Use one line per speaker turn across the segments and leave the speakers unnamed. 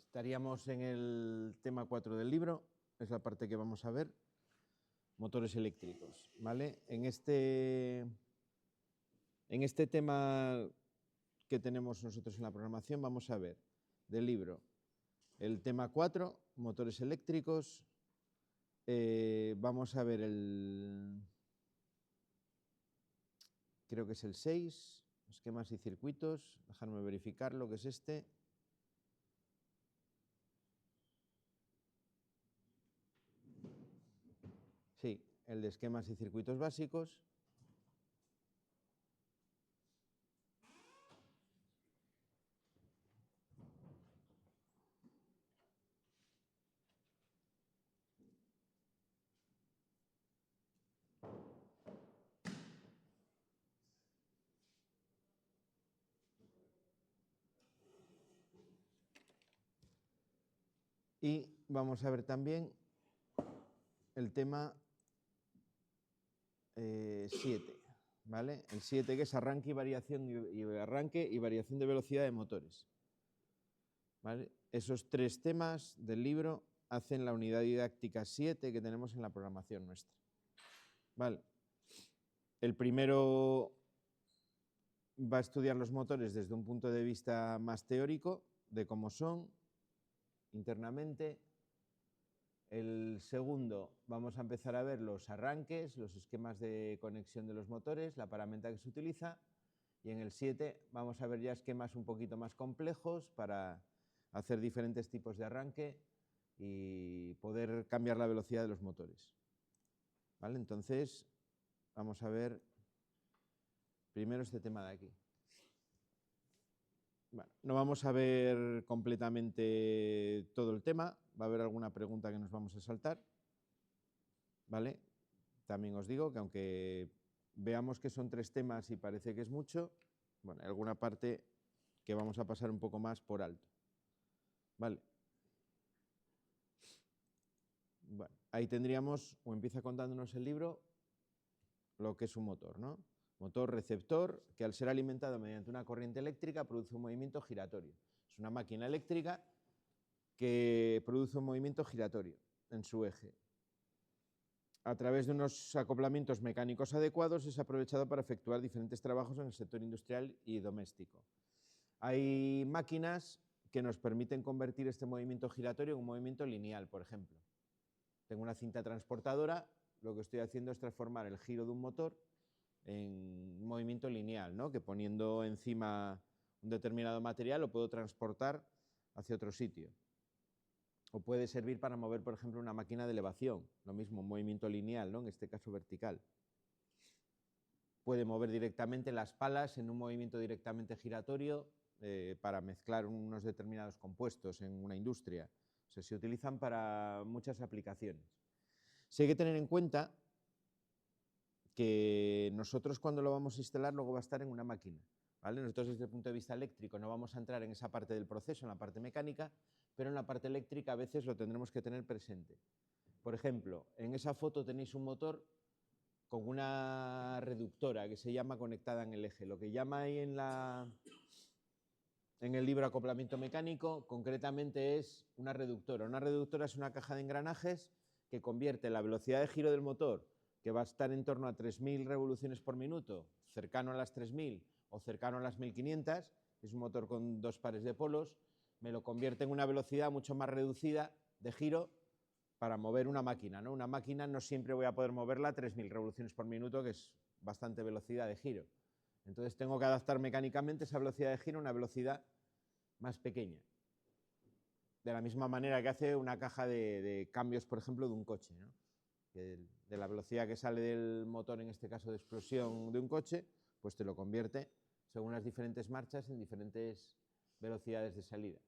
Estaríamos en el tema 4 del libro, es la parte que vamos a ver, motores eléctricos, ¿vale? En este tema que tenemos nosotros en la programación vamos a ver del libro el tema 4, motores eléctricos, vamos a ver creo que es el 6, esquemas y circuitos, dejarme verificar lo que es este. Sí, el de esquemas y circuitos básicos. Y vamos a ver también el tema 7, ¿vale? El 7 que es arranque y variación de velocidad de motores, ¿vale? Esos tres temas del libro hacen la unidad didáctica 7 que tenemos en la programación nuestra, ¿vale? El primero va a estudiar los motores desde un punto de vista más teórico, de cómo son internamente. El segundo, vamos a empezar a ver los arranques, los esquemas de conexión de los motores, la paramenta que se utiliza. Y en el 7 vamos a ver ya esquemas un poquito más complejos para hacer diferentes tipos de arranque y poder cambiar la velocidad de los motores, ¿vale? Entonces, vamos a ver primero este tema de aquí. Bueno, no vamos a ver completamente todo el tema, va a haber alguna pregunta que nos vamos a saltar, ¿vale? También os digo que aunque veamos que son tres temas y parece que es mucho, bueno, hay alguna parte que vamos a pasar un poco más por alto, ¿vale? Bueno, ahí tendríamos, o empieza contándonos el libro, lo que es un motor, ¿no? Motor receptor que al ser alimentado mediante una corriente eléctrica produce un movimiento giratorio. Es una máquina eléctrica que produce un movimiento giratorio en su eje. A través de unos acoplamientos mecánicos adecuados es aprovechado para efectuar diferentes trabajos en el sector industrial y doméstico. Hay máquinas que nos permiten convertir este movimiento giratorio en un movimiento lineal, por ejemplo. Tengo una cinta transportadora, lo que estoy haciendo es transformar el giro de un motor en un movimiento lineal, ¿no? Que poniendo encima un determinado material lo puedo transportar hacia otro sitio. O puede servir para mover, por ejemplo, una máquina de elevación, lo mismo, un movimiento lineal, ¿no? En este caso vertical. Puede mover directamente las palas en un movimiento directamente giratorio para mezclar unos determinados compuestos en una industria. O sea, se utilizan para muchas aplicaciones. Sí hay que tener en cuenta que nosotros cuando lo vamos a instalar luego va a estar en una máquina, ¿vale? Nosotros desde el punto de vista eléctrico no vamos a entrar en esa parte del proceso, en la parte mecánica, pero en la parte eléctrica a veces lo tendremos que tener presente. Por ejemplo, en esa foto tenéis un motor con una reductora que se llama conectada en el eje. Lo que llama ahí en el libro acoplamiento mecánico concretamente es una reductora. Una reductora es una caja de engranajes que convierte la velocidad de giro del motor, que va a estar en torno a 3.000 revoluciones por minuto, cercano a las 3.000 o cercano a las 1.500, es un motor con dos pares de polos, me lo convierte en una velocidad mucho más reducida de giro para mover una máquina, ¿no? Una máquina no siempre voy a poder moverla a 3.000 revoluciones por minuto, que es bastante velocidad de giro. Entonces tengo que adaptar mecánicamente esa velocidad de giro a una velocidad más pequeña. De la misma manera que hace una caja de cambios, por ejemplo, de un coche, ¿no? Que de la velocidad que sale del motor, en este caso de explosión de un coche, pues te lo convierte, según las diferentes marchas, en diferentes velocidades de salida,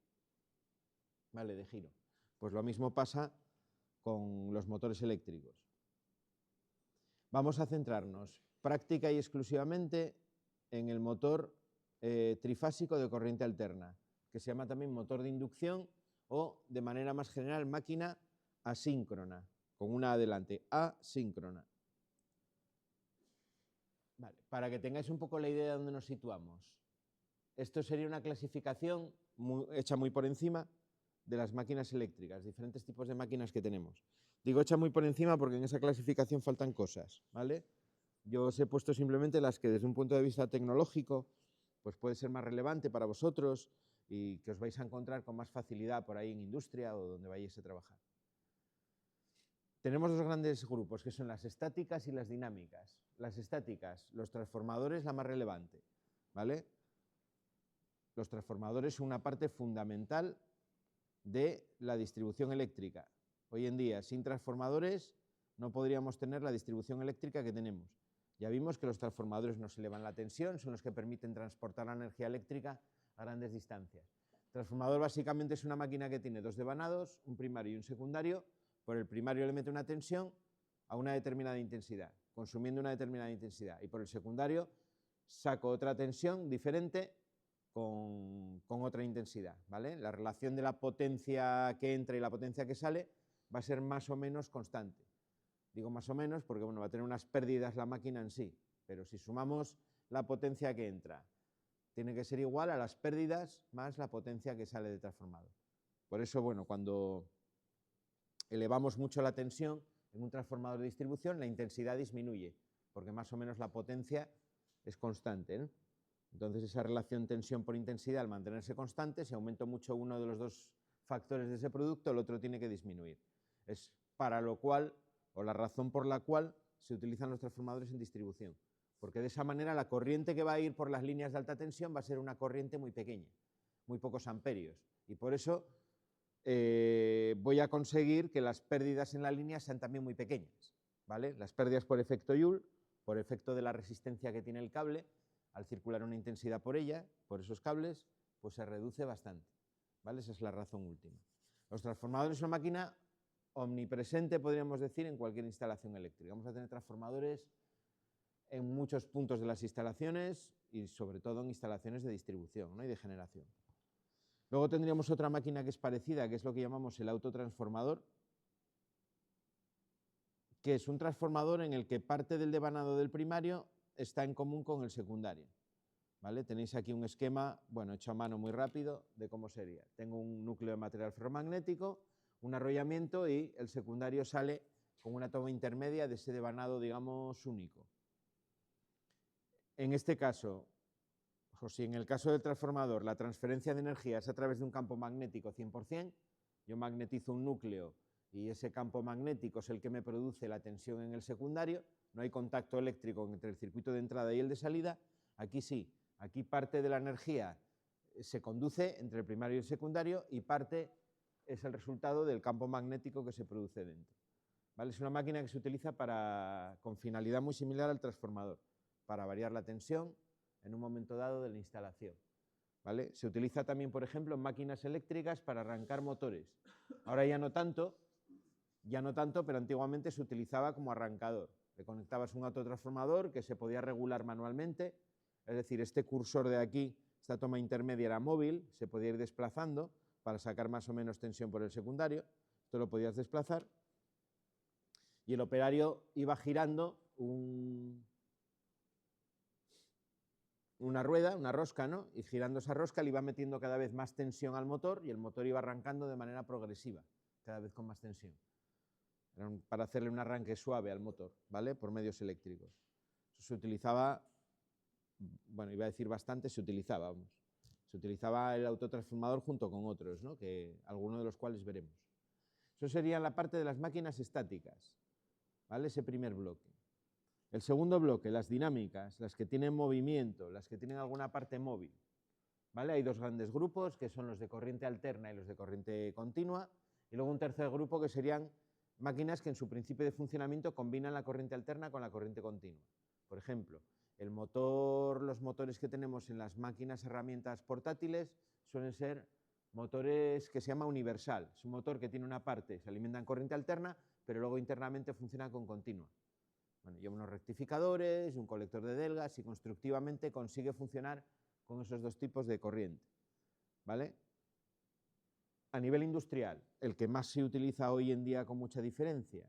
¿vale? De giro. Pues lo mismo pasa con los motores eléctricos. Vamos a centrarnos práctica y exclusivamente en el motor trifásico de corriente alterna, que se llama también motor de inducción o, de manera más general, máquina asíncrona, con una adelante, asíncrona. Vale, para que tengáis un poco la idea de dónde nos situamos. Esto sería una clasificación hecha muy por encima de las máquinas eléctricas, diferentes tipos de máquinas que tenemos. Digo hecha muy por encima porque en esa clasificación faltan cosas, ¿vale? Yo os he puesto simplemente las que desde un punto de vista tecnológico pues puede ser más relevante para vosotros y que os vais a encontrar con más facilidad por ahí en industria o donde vayáis a trabajar. Tenemos dos grandes grupos, que son las estáticas y las dinámicas. Las estáticas, los transformadores, la más relevante, ¿vale? Los transformadores son una parte fundamental de la distribución eléctrica. Hoy en día, sin transformadores, no podríamos tener la distribución eléctrica que tenemos. Ya vimos que los transformadores nos elevan la tensión, son los que permiten transportar la energía eléctrica a grandes distancias. El transformador básicamente es una máquina que tiene dos devanados, un primario y un secundario. Por el primario le mete una tensión a una determinada intensidad, consumiendo una determinada intensidad. Y por el secundario saco otra tensión diferente con otra intensidad, ¿vale? La relación de la potencia que entra y la potencia que sale va a ser más o menos constante. Digo más o menos porque bueno, va a tener unas pérdidas la máquina en sí, pero si sumamos la potencia que entra, tiene que ser igual a las pérdidas más la potencia que sale del transformador. Por eso, bueno, cuando elevamos mucho la tensión en un transformador de distribución, la intensidad disminuye, porque más o menos la potencia es constante, ¿no? Entonces, esa relación tensión por intensidad, al mantenerse constante, si aumento mucho uno de los dos factores de ese producto, el otro tiene que disminuir. Es para lo cual, o la razón por la cual, se utilizan los transformadores en distribución. Porque de esa manera la corriente que va a ir por las líneas de alta tensión va a ser una corriente muy pequeña, muy pocos amperios. Y por eso voy a conseguir que las pérdidas en la línea sean también muy pequeñas, ¿vale? Las pérdidas por efecto Joule, por efecto de la resistencia que tiene el cable, al circular una intensidad por ella, por esos cables, pues se reduce bastante, ¿vale? Esa es la razón última. Los transformadores son una máquina omnipresente, podríamos decir, en cualquier instalación eléctrica. Vamos a tener transformadores en muchos puntos de las instalaciones y sobre todo en instalaciones de distribución, ¿no? Y de generación. Luego tendríamos otra máquina que es parecida, que es lo que llamamos el autotransformador, que es un transformador en el que parte del devanado del primario está en común con el secundario, ¿vale? Tenéis aquí un esquema, bueno, hecho a mano muy rápido, de cómo sería. Tengo un núcleo de material ferromagnético, un arrollamiento y el secundario sale con una toma intermedia de ese devanado, digamos, único. En este caso, o si en el caso del transformador la transferencia de energía es a través de un campo magnético 100%, yo magnetizo un núcleo y ese campo magnético es el que me produce la tensión en el secundario, no hay contacto eléctrico entre el circuito de entrada y el de salida, aquí sí, aquí parte de la energía se conduce entre el primario y el secundario y parte es el resultado del campo magnético que se produce dentro, ¿vale? Es una máquina que se utiliza con finalidad muy similar al transformador, para variar la tensión en un momento dado de la instalación, ¿vale? Se utiliza también, por ejemplo, en máquinas eléctricas para arrancar motores. Ahora ya no tanto, pero antiguamente se utilizaba como arrancador. Le conectabas un autotransformador que se podía regular manualmente, es decir, este cursor de aquí, esta toma intermedia era móvil, se podía ir desplazando para sacar más o menos tensión por el secundario, esto lo podías desplazar, y el operario iba girando una rueda, una rosca, ¿no? Y girando esa rosca le iba metiendo cada vez más tensión al motor y el motor iba arrancando de manera progresiva, cada vez con más tensión. Era para hacerle un arranque suave al motor, ¿vale? Por medios eléctricos. Eso se utilizaba, bueno, iba a decir bastante, se utilizaba, vamos. Se utilizaba el autotransformador junto con otros, ¿no? Algunos de los cuales veremos. Eso sería la parte de las máquinas estáticas, ¿vale? Ese primer bloque. El segundo bloque, las dinámicas, las que tienen movimiento, las que tienen alguna parte móvil, ¿vale? Hay dos grandes grupos, que son los de corriente alterna y los de corriente continua, y luego un tercer grupo que serían máquinas que en su principio de funcionamiento combinan la corriente alterna con la corriente continua. Por ejemplo, los motores que tenemos en las máquinas herramientas portátiles suelen ser motores que se llama universal. Es un motor que tiene una parte, se alimenta en corriente alterna, pero luego internamente funciona con continua. Bueno, lleva unos rectificadores, un colector de delgas y constructivamente consigue funcionar con esos dos tipos de corriente, ¿vale? A nivel industrial, el que más se utiliza hoy en día con mucha diferencia,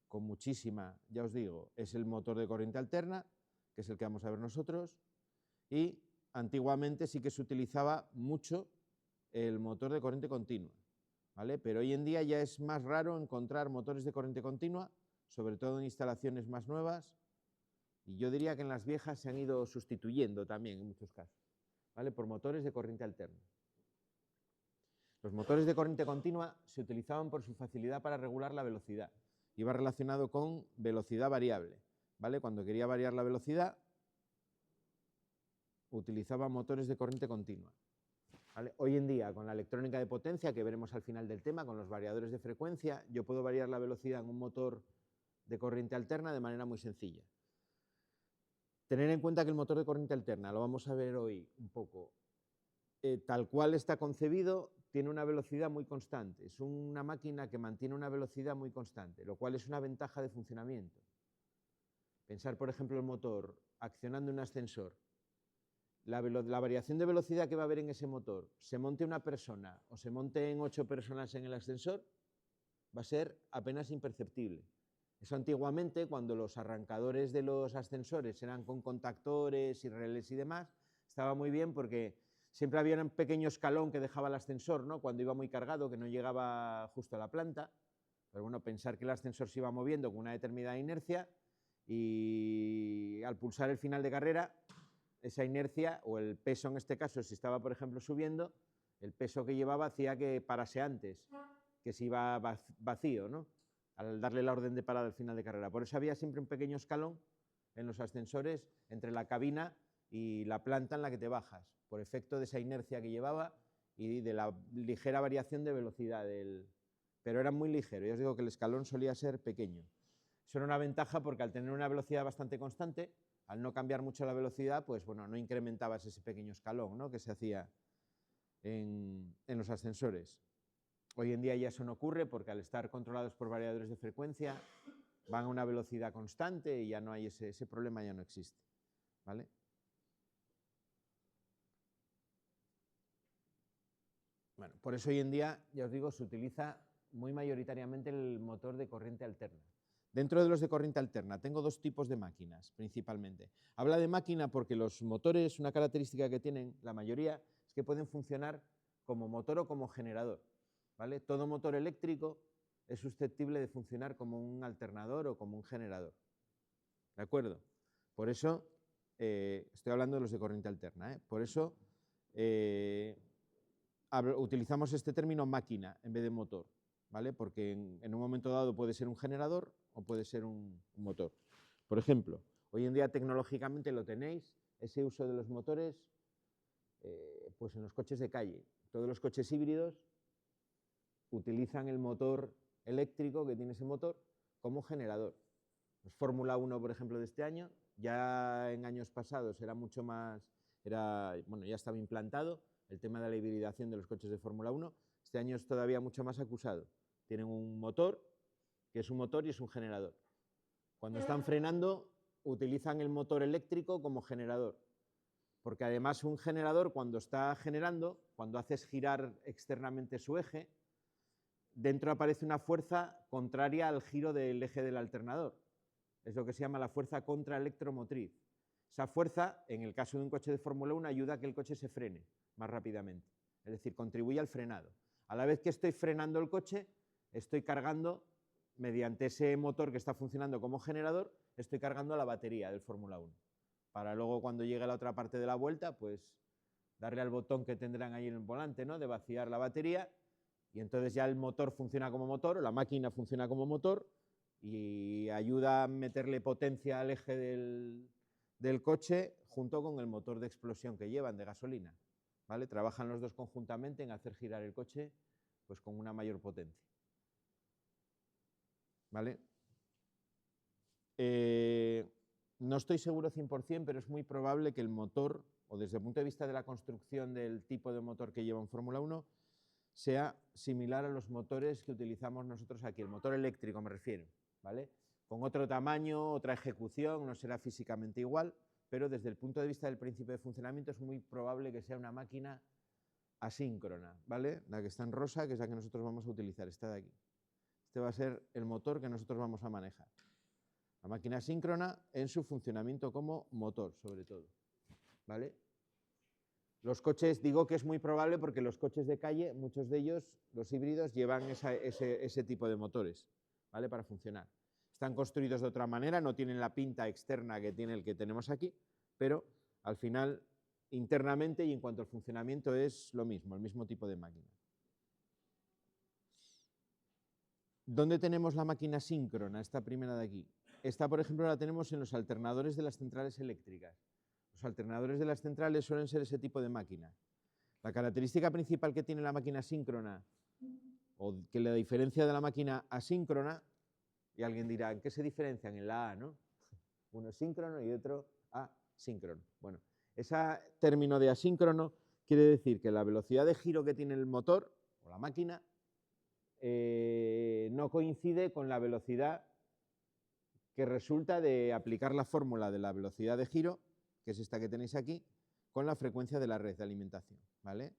con muchísima, ya os digo, es el motor de corriente alterna, que es el que vamos a ver nosotros, y antiguamente sí que se utilizaba mucho el motor de corriente continua, ¿vale? Pero hoy en día ya es más raro encontrar motores de corriente continua, sobre todo en instalaciones más nuevas, y yo diría que en las viejas se han ido sustituyendo también en muchos casos, ¿vale? Por motores de corriente alterna. Los motores de corriente continua se utilizaban por su facilidad para regular la velocidad. Iba relacionado con velocidad variable, ¿vale? Cuando quería variar la velocidad, utilizaba motores de corriente continua, ¿vale? Hoy en día, con la electrónica de potencia, que veremos al final del tema, con los variadores de frecuencia, yo puedo variar la velocidad en un motor de corriente alterna de manera muy sencilla. Tener en cuenta que el motor de corriente alterna, lo vamos a ver hoy un poco, tal cual está concebido, tiene una velocidad muy constante. Es una máquina que mantiene una velocidad muy constante, lo cual es una ventaja de funcionamiento. Pensar, por ejemplo, el motor accionando un ascensor. La variación de velocidad que va a haber en ese motor, se monte una persona o se monten 8 personas en el ascensor, va a ser apenas imperceptible. Eso antiguamente, cuando los arrancadores de los ascensores eran con contactores y relés y demás, estaba muy bien porque siempre había un pequeño escalón que dejaba el ascensor, ¿no? Cuando iba muy cargado, que no llegaba justo a la planta. Pero bueno, pensar que el ascensor se iba moviendo con una determinada inercia y al pulsar el final de carrera, esa inercia, o el peso en este caso, si estaba, por ejemplo, subiendo, el peso que llevaba hacía que parase antes, que se iba vacío, ¿no? Al darle la orden de parada al final de carrera. Por eso había siempre un pequeño escalón en los ascensores entre la cabina y la planta en la que te bajas, por efecto de esa inercia que llevaba y de la ligera variación de velocidad pero era muy ligero. Yo os digo que el escalón solía ser pequeño. Eso era una ventaja porque al tener una velocidad bastante constante, al no cambiar mucho la velocidad, pues bueno, no incrementabas ese pequeño escalón, ¿no?, que se hacía en los ascensores. Hoy en día ya eso no ocurre porque al estar controlados por variadores de frecuencia van a una velocidad constante y ya no hay ese problema, ya no existe, ¿vale? Bueno, por eso hoy en día, ya os digo, se utiliza muy mayoritariamente el motor de corriente alterna. Dentro de los de corriente alterna tengo dos tipos de máquinas, principalmente. Habla de máquina porque los motores, una característica que tienen la mayoría, es que pueden funcionar como motor o como generador, ¿vale? Todo motor eléctrico es susceptible de funcionar como un alternador o como un generador, ¿de acuerdo? Por eso, estoy hablando de los de corriente alterna, ¿eh? Por eso utilizamos este término máquina en vez de motor, ¿vale? Porque en un momento dado puede ser un generador o puede ser un motor. Por ejemplo, hoy en día tecnológicamente lo tenéis, ese uso de los motores, pues en los coches de calle. Todos los coches híbridos utilizan el motor eléctrico que tiene ese motor como generador. Los Fórmula 1, por ejemplo, de este año, ya en años pasados era mucho más, bueno, ya estaba implantado el tema de la hibridación de los coches de Fórmula 1. Este año es todavía mucho más acusado. Tienen un motor, que es un motor y es un generador. Cuando están frenando, utilizan el motor eléctrico como generador, porque además un generador, cuando está generando, cuando haces girar externamente su eje, dentro aparece una fuerza contraria al giro del eje del alternador. Es lo que se llama la fuerza contraelectromotriz. Esa fuerza, en el caso de un coche de Fórmula 1, ayuda a que el coche se frene más rápidamente. Es decir, contribuye al frenado. A la vez que estoy frenando el coche, estoy cargando, mediante ese motor que está funcionando como generador, estoy cargando la batería del Fórmula 1. Para luego, cuando llegue a la otra parte de la vuelta, pues darle al botón que tendrán ahí en el volante, ¿no?, de vaciar la batería, y entonces ya el motor funciona como motor, o la máquina funciona como motor, y ayuda a meterle potencia al eje del coche junto con el motor de explosión que llevan de gasolina, ¿vale? Trabajan los dos conjuntamente en hacer girar el coche pues con una mayor potencia, ¿vale? No estoy seguro 100%, pero es muy probable que el motor, o desde el punto de vista de la construcción del tipo de motor que lleva un Fórmula 1, sea similar a los motores que utilizamos nosotros aquí, el motor eléctrico me refiero, ¿vale? Con otro tamaño, otra ejecución, no será físicamente igual, pero desde el punto de vista del principio de funcionamiento es muy probable que sea una máquina asíncrona, ¿vale? La que está en rosa, que es la que nosotros vamos a utilizar, esta de aquí. Este va a ser el motor que nosotros vamos a manejar. La máquina asíncrona en su funcionamiento como motor, sobre todo, ¿vale? Los coches, digo que es muy probable porque los coches de calle, muchos de ellos, los híbridos, llevan ese tipo de motores, ¿vale? Para funcionar. Están construidos de otra manera, no tienen la pinta externa que tiene el que tenemos aquí, pero al final, internamente y en cuanto al funcionamiento es lo mismo, el mismo tipo de máquina. ¿Dónde tenemos la máquina síncrona, esta primera de aquí? Esta, por ejemplo, la tenemos en los alternadores de las centrales eléctricas. Los alternadores de las centrales suelen ser ese tipo de máquina. La característica principal que tiene la máquina síncrona, o que la diferencia de la máquina asíncrona, y alguien dirá, ¿en qué se diferencian? En la A, ¿no? Uno es síncrono y otro asíncrono. Bueno, ese término de asíncrono quiere decir que la velocidad de giro que tiene el motor o la máquina no coincide con la velocidad que resulta de aplicar la fórmula de la velocidad de giro, que es esta que tenéis aquí, con la frecuencia de la red de alimentación, ¿vale?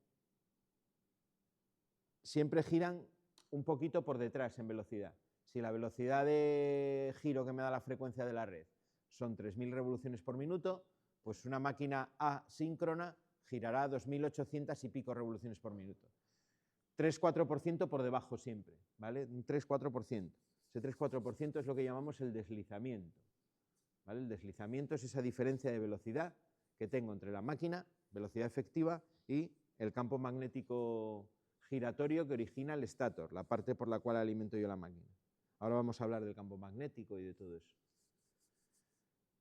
Siempre giran un poquito por detrás en velocidad. Si la velocidad de giro que me da la frecuencia de la red son 3.000 revoluciones por minuto, pues una máquina asíncrona girará 2.800 y pico revoluciones por minuto. 3-4% por debajo siempre, ¿vale? Un 3-4%. Ese 3-4% es lo que llamamos el deslizamiento, ¿vale? El deslizamiento es esa diferencia de velocidad que tengo entre la máquina, velocidad efectiva, y el campo magnético giratorio que origina el estator, la parte por la cual alimento yo la máquina. Ahora vamos a hablar del campo magnético y de todo eso.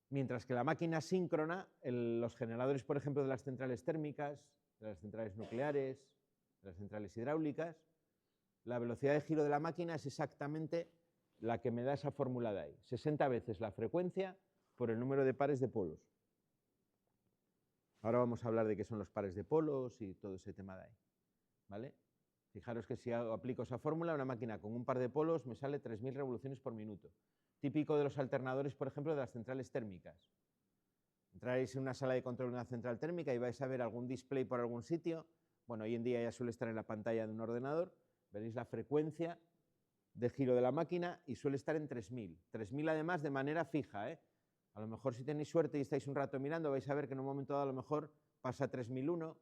Mientras que la máquina síncrona, los generadores, por ejemplo, de las centrales térmicas, de las centrales nucleares, de las centrales hidráulicas, la velocidad de giro de la máquina es exactamente la que me da esa fórmula de ahí. 60 veces la frecuencia por el número de pares de polos. Ahora vamos a hablar de qué son los pares de polos y todo ese tema de ahí, ¿vale? Fijaros que si aplico esa fórmula, una máquina con un par de polos me sale 3.000 revoluciones por minuto. Típico de los alternadores, por ejemplo, de las centrales térmicas. Entráis en una sala de control de una central térmica y vais a ver algún display por algún sitio. Bueno, hoy en día ya suele estar en la pantalla de un ordenador. Veréis la frecuencia de giro de la máquina y suele estar en 3.000. 3.000 además de manera fija, ¿eh? A lo mejor si tenéis suerte y estáis un rato mirando, vais a ver que en un momento dado a lo mejor pasa a 3.001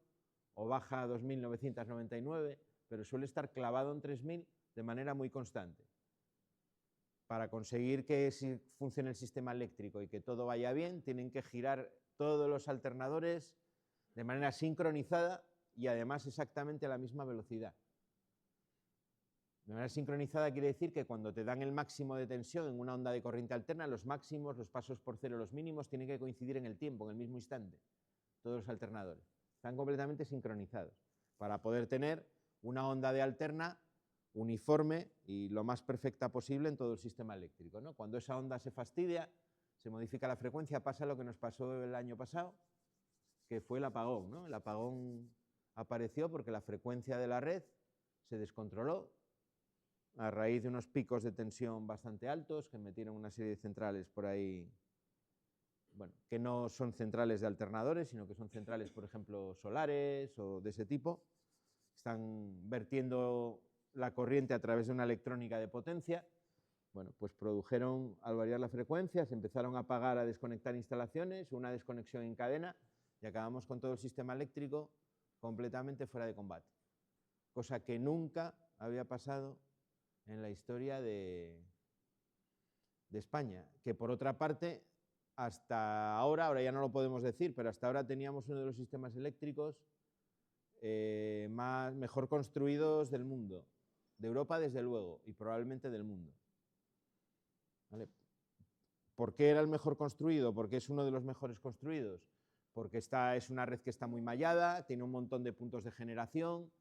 o baja a 2.999, pero suele estar clavado en 3.000 de manera muy constante. Para conseguir que funcione el sistema eléctrico y que todo vaya bien, tienen que girar todos los alternadores de manera sincronizada y además exactamente a la misma velocidad. De manera sincronizada quiere decir que cuando te dan el máximo de tensión en una onda de corriente alterna, los máximos, los pasos por cero, los mínimos, tienen que coincidir en el tiempo, en el mismo instante, todos los alternadores. Están completamente sincronizados para poder tener una onda de alterna uniforme y lo más perfecta posible en todo el sistema eléctrico, ¿no? Cuando esa onda se fastidia, se modifica la frecuencia, pasa lo que nos pasó el año pasado, que fue el apagón, ¿no? El apagón apareció porque la frecuencia de la red se descontroló a raíz de unos picos de tensión bastante altos que metieron una serie de centrales por ahí, bueno, que no son centrales de alternadores, sino que son centrales, por ejemplo, solares o de ese tipo. Están vertiendo la corriente a través de una electrónica de potencia. Bueno, pues produjeron, al variar la frecuencia, se empezaron a apagar, a desconectar instalaciones, una desconexión en cadena, y acabamos con todo el sistema eléctrico completamente fuera de combate. Cosa que nunca había pasado en la historia de España, que por otra parte, hasta ahora ya no lo podemos decir, pero hasta ahora teníamos uno de los sistemas eléctricos mejor construidos del mundo, de Europa desde luego, y probablemente del mundo. ¿Vale? ¿Por qué era el mejor construido? Porque es uno de los mejores construidos. Porque es una red que está muy mallada, tiene un montón de puntos de generación,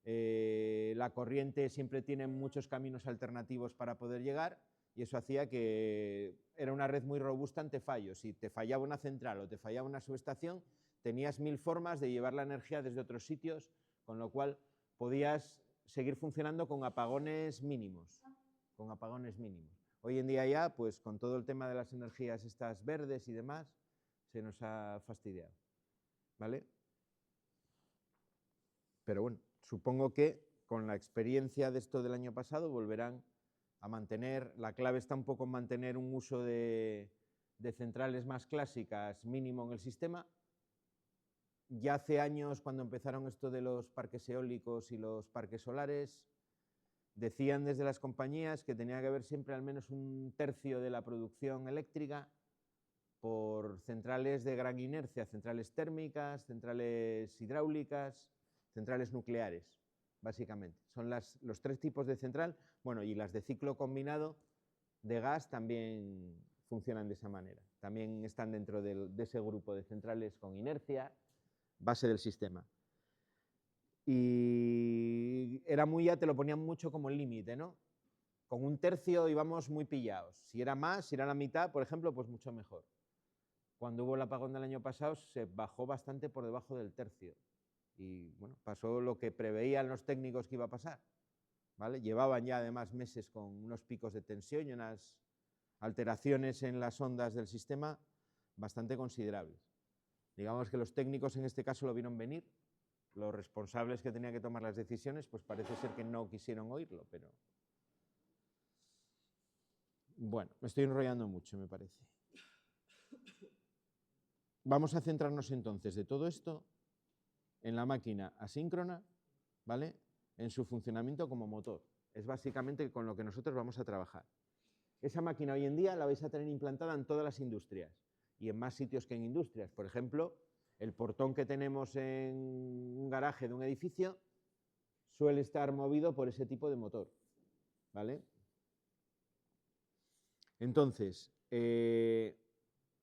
la corriente siempre tiene muchos caminos alternativos para poder llegar, y eso hacía que era una red muy robusta ante fallos. Si te fallaba una central o te fallaba una subestación, tenías 1000 formas de llevar la energía desde otros sitios, con lo cual podías seguir funcionando con apagones mínimos. Hoy en día ya, pues con todo el tema de las energías estas verdes y demás, se nos ha fastidiado, ¿vale? Pero bueno, supongo que con la experiencia de esto del año pasado volverán a mantener, la clave está un poco en mantener un uso de centrales más clásicas mínimo en el sistema, Ya hace años, cuando empezaron esto de los parques eólicos y los parques solares, decían desde las compañías que tenía que haber siempre al menos un tercio de la producción eléctrica por centrales de gran inercia, centrales térmicas, centrales hidráulicas, centrales nucleares, básicamente. Son los tres tipos de central, bueno, y las de ciclo combinado de gas también funcionan de esa manera. También están dentro de ese grupo de centrales con inercia, base del sistema. Y era te lo ponían mucho como el límite, ¿no? Con un tercio íbamos muy pillados. Si era más, si era la mitad, por ejemplo, pues mucho mejor. Cuando hubo el apagón del año pasado, se bajó bastante por debajo del tercio. Y bueno, pasó lo que preveían los técnicos que iba a pasar, ¿vale? Llevaban ya además meses con unos picos de tensión y unas alteraciones en las ondas del sistema bastante considerables. Digamos que los técnicos en este caso lo vieron venir. Los responsables que tenían que tomar las decisiones, pues parece ser que no quisieron oírlo, pero... Bueno, me estoy enrollando mucho, me parece. Vamos a centrarnos entonces de todo esto en la máquina asíncrona, ¿vale? En su funcionamiento como motor. Es básicamente con lo que nosotros vamos a trabajar. Esa máquina hoy en día la vais a tener implantada en todas las industrias y en más sitios que en industrias. Por ejemplo, el portón que tenemos en un garaje de un edificio suele estar movido por ese tipo de motor, ¿vale? Entonces,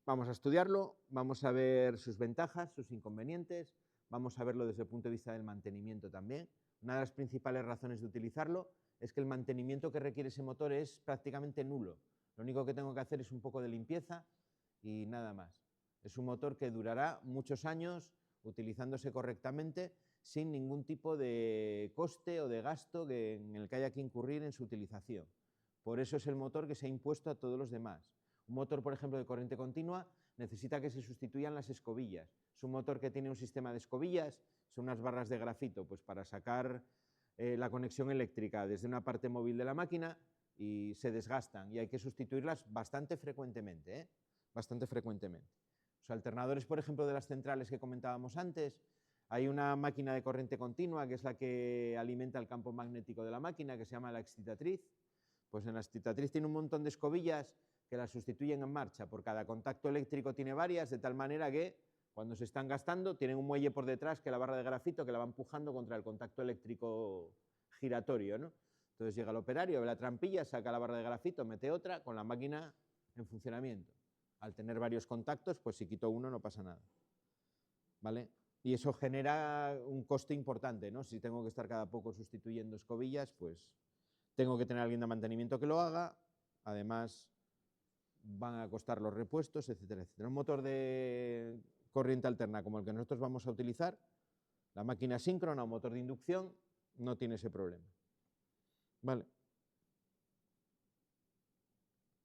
vamos a estudiarlo, vamos a ver sus ventajas, sus inconvenientes, vamos a verlo desde el punto de vista del mantenimiento también. Una de las principales razones de utilizarlo es que el mantenimiento que requiere ese motor es prácticamente nulo. Lo único que tengo que hacer es un poco de limpieza y nada más. Es un motor que durará muchos años utilizándose correctamente sin ningún tipo de coste o de gasto en el que haya que incurrir en su utilización. Por eso es el motor que se ha impuesto a todos los demás. Un motor, por ejemplo, de corriente continua necesita que se sustituyan las escobillas. Es un motor que tiene un sistema de escobillas, son unas barras de grafito, pues para sacar la conexión eléctrica desde una parte móvil de la máquina y se desgastan y hay que sustituirlas bastante frecuentemente, ¿eh? Bastante frecuentemente. Los alternadores, por ejemplo, de las centrales que comentábamos antes, hay una máquina de corriente continua que es la que alimenta el campo magnético de la máquina, que se llama la excitatriz. Pues en la excitatriz tiene un montón de escobillas que la sustituyen en marcha. Por cada contacto eléctrico tiene varias, de tal manera que cuando se están gastando tienen un muelle por detrás que es la barra de grafito que la va empujando contra el contacto eléctrico giratorio, ¿no? Entonces llega el operario, ve la trampilla, saca la barra de grafito, mete otra con la máquina en funcionamiento. Al tener varios contactos, pues si quito uno no pasa nada, ¿vale? Y eso genera un coste importante, ¿no? Si tengo que estar cada poco sustituyendo escobillas, pues tengo que tener a alguien de mantenimiento que lo haga, además van a costar los repuestos, etcétera, etcétera. Un motor de corriente alterna como el que nosotros vamos a utilizar, la máquina síncrona o motor de inducción, no tiene ese problema. Vale.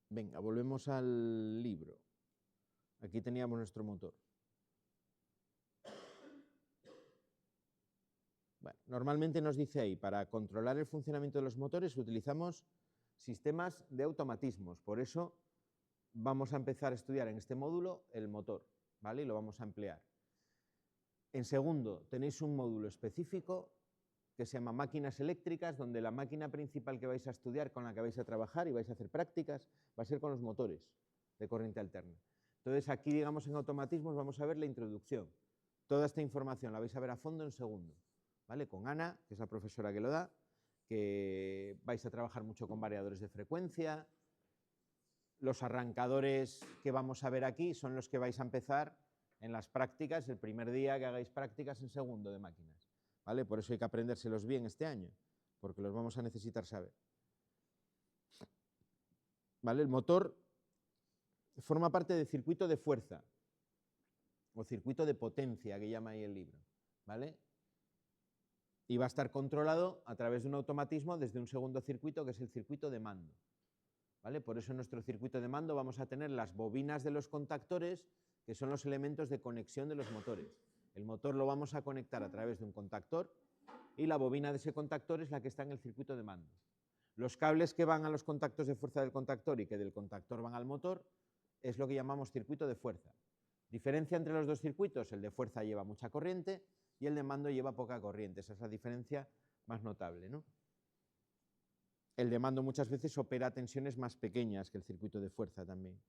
Venga, volvemos al libro. Aquí teníamos nuestro motor. Bueno, normalmente nos dice ahí, para controlar el funcionamiento de los motores utilizamos sistemas de automatismos. Por eso vamos a empezar a estudiar en este módulo el motor, ¿vale? Y lo vamos a emplear. En segundo, tenéis un módulo específico que se llama máquinas eléctricas, donde la máquina principal que vais a estudiar, con la que vais a trabajar y vais a hacer prácticas, va a ser con los motores de corriente alterna. Entonces aquí, digamos, en automatismos vamos a ver la introducción. Toda esta información la vais a ver a fondo en segundo, ¿vale? Con Ana, que es la profesora que lo da, que vais a trabajar mucho con variadores de frecuencia. Los arrancadores que vamos a ver aquí son los que vais a empezar en las prácticas, el primer día que hagáis prácticas en segundo de máquinas, ¿vale? Por eso hay que aprendérselos bien este año, porque los vamos a necesitar saber. ¿Vale? El motor forma parte del circuito de fuerza, o circuito de potencia, que llama ahí el libro, ¿vale? Y va a estar controlado a través de un automatismo desde un segundo circuito, que es el circuito de mando, ¿vale? Por eso en nuestro circuito de mando vamos a tener las bobinas de los contactores, que son los elementos de conexión de los motores. El motor lo vamos a conectar a través de un contactor y la bobina de ese contactor es la que está en el circuito de mando. Los cables que van a los contactos de fuerza del contactor y que del contactor van al motor es lo que llamamos circuito de fuerza. Diferencia entre los dos circuitos, el de fuerza lleva mucha corriente y el de mando lleva poca corriente. Esa es la diferencia más notable, ¿no? El de mando muchas veces opera a tensiones más pequeñas que el circuito de fuerza también.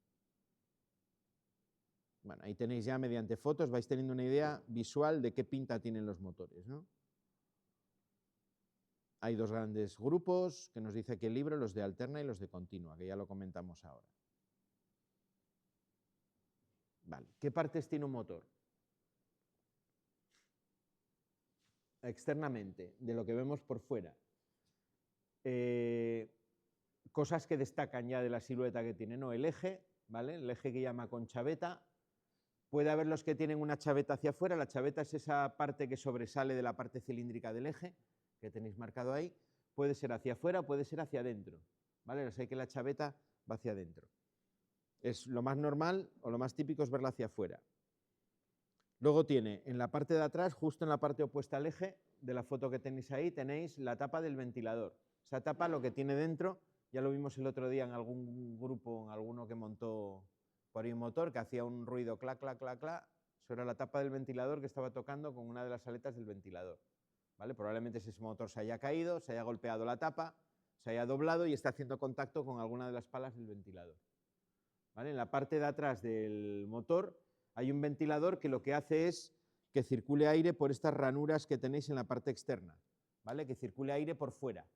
Bueno, ahí tenéis ya mediante fotos, vais teniendo una idea visual de qué pinta tienen los motores, ¿no? Hay dos grandes grupos que nos dice aquí el libro, los de alterna y los de continua, que ya lo comentamos ahora. Vale, ¿qué partes tiene un motor? Externamente, de lo que vemos por fuera. Cosas que destacan ya de la silueta que tiene, ¿no? El eje, ¿vale? El eje que llama con chaveta. Puede haber los que tienen una chaveta hacia afuera. La chaveta es esa parte que sobresale de la parte cilíndrica del eje, que tenéis marcado ahí. Puede ser hacia afuera, puede ser hacia adentro, ¿vale? O sea que la chaveta va hacia adentro. Es lo más normal o lo más típico es verla hacia afuera. Luego tiene en la parte de atrás, justo en la parte opuesta al eje de la foto que tenéis ahí, tenéis la tapa del ventilador. Esa tapa lo que tiene dentro, ya lo vimos el otro día en algún grupo, en alguno que montó por ahí un motor que hacía un ruido clac, clac, clac, clac. Eso era la tapa del ventilador que estaba tocando con una de las aletas del ventilador. ¿Vale? Probablemente ese motor se haya caído, se haya golpeado la tapa, se haya doblado y está haciendo contacto con alguna de las palas del ventilador. ¿Vale? En la parte de atrás del motor hay un ventilador que lo que hace es que circule aire por estas ranuras que tenéis en la parte externa, ¿vale? Que circule aire por fuera.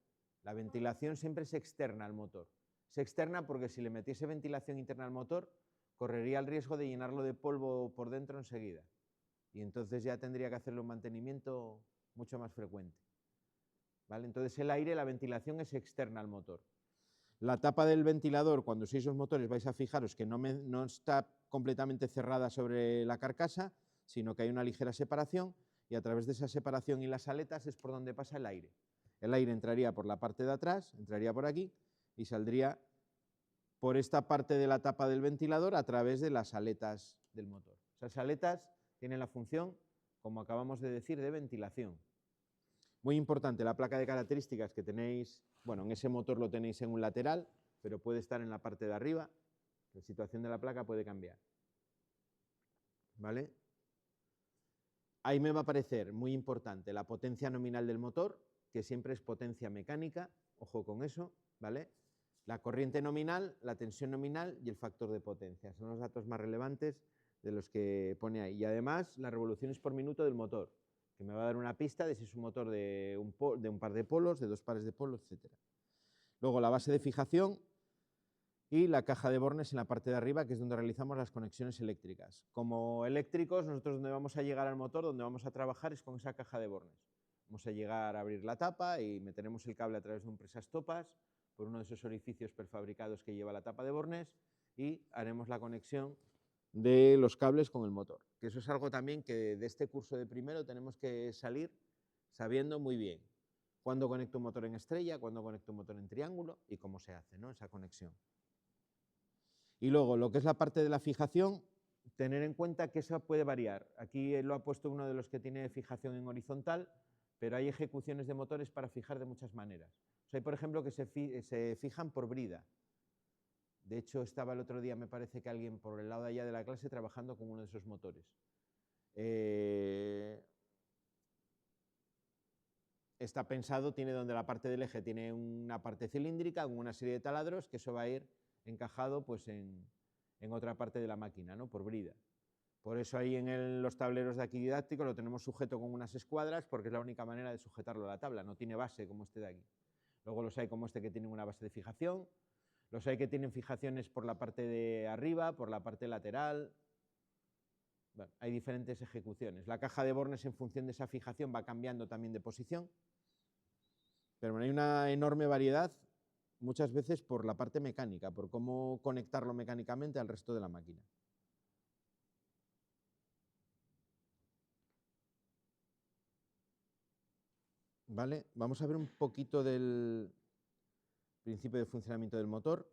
La ventilación siempre es externa al motor. Es externa porque si le metiese ventilación interna al motor, correría el riesgo de llenarlo de polvo por dentro enseguida. Y entonces ya tendría que hacerle un mantenimiento mucho más frecuente. ¿Vale? Entonces el aire, la ventilación es externa al motor. La tapa del ventilador, cuando uséis los motores, vais a fijaros que no está completamente cerrada sobre la carcasa, sino que hay una ligera separación y a través de esa separación y las aletas es por donde pasa el aire. El aire entraría por la parte de atrás, entraría por aquí y saldría por esta parte de la tapa del ventilador a través de las aletas del motor. Esas aletas tienen la función, como acabamos de decir, de ventilación. Muy importante, la placa de características que tenéis, bueno, en ese motor lo tenéis en un lateral, pero puede estar en la parte de arriba. La situación de la placa puede cambiar. ¿Vale? Ahí me va a aparecer, muy importante, la potencia nominal del motor, que siempre es potencia mecánica, ojo con eso, ¿vale? La corriente nominal, la tensión nominal y el factor de potencia. Son los datos más relevantes de los que pone ahí. Y además, las revoluciones por minuto del motor, que me va a dar una pista de si es un motor de un par de polos, de dos pares de polos, etc. Luego la base de fijación y la caja de bornes en la parte de arriba, que es donde realizamos las conexiones eléctricas. Como eléctricos, nosotros donde vamos a llegar al motor, donde vamos a trabajar es con esa caja de bornes. Vamos a llegar a abrir la tapa y meteremos el cable a través de un presastopas por uno de esos orificios prefabricados que lleva la tapa de bornes y haremos la conexión de los cables con el motor. Que eso es algo también que de este curso de primero tenemos que salir sabiendo muy bien cuándo conecto un motor en estrella, cuándo conecto un motor en triángulo y cómo se hace, ¿no? Esa conexión. Y luego, lo que es la parte de la fijación, tener en cuenta que eso puede variar. Aquí lo ha puesto uno de los que tiene fijación en horizontal, pero hay ejecuciones de motores para fijar de muchas maneras. O sea, hay, por ejemplo, que se fijan por brida. De hecho, estaba el otro día, me parece que alguien por el lado de allá de la clase trabajando con uno de esos motores. Está pensado, tiene donde la parte del eje tiene una parte cilíndrica con una serie de taladros, que eso va a ir encajado pues, en otra parte de la máquina, ¿no? Por brida. Por eso ahí en los tableros de aquí didácticos lo tenemos sujeto con unas escuadras, porque es la única manera de sujetarlo a la tabla, no tiene base como este de aquí. Luego los hay como este que tienen una base de fijación, los hay que tienen fijaciones por la parte de arriba, por la parte lateral. Bueno, hay diferentes ejecuciones. La caja de bornes en función de esa fijación va cambiando también de posición, pero bueno, hay una enorme variedad, muchas veces por la parte mecánica, por cómo conectarlo mecánicamente al resto de la máquina. ¿Vale? Vamos a ver un poquito del principio de funcionamiento del motor.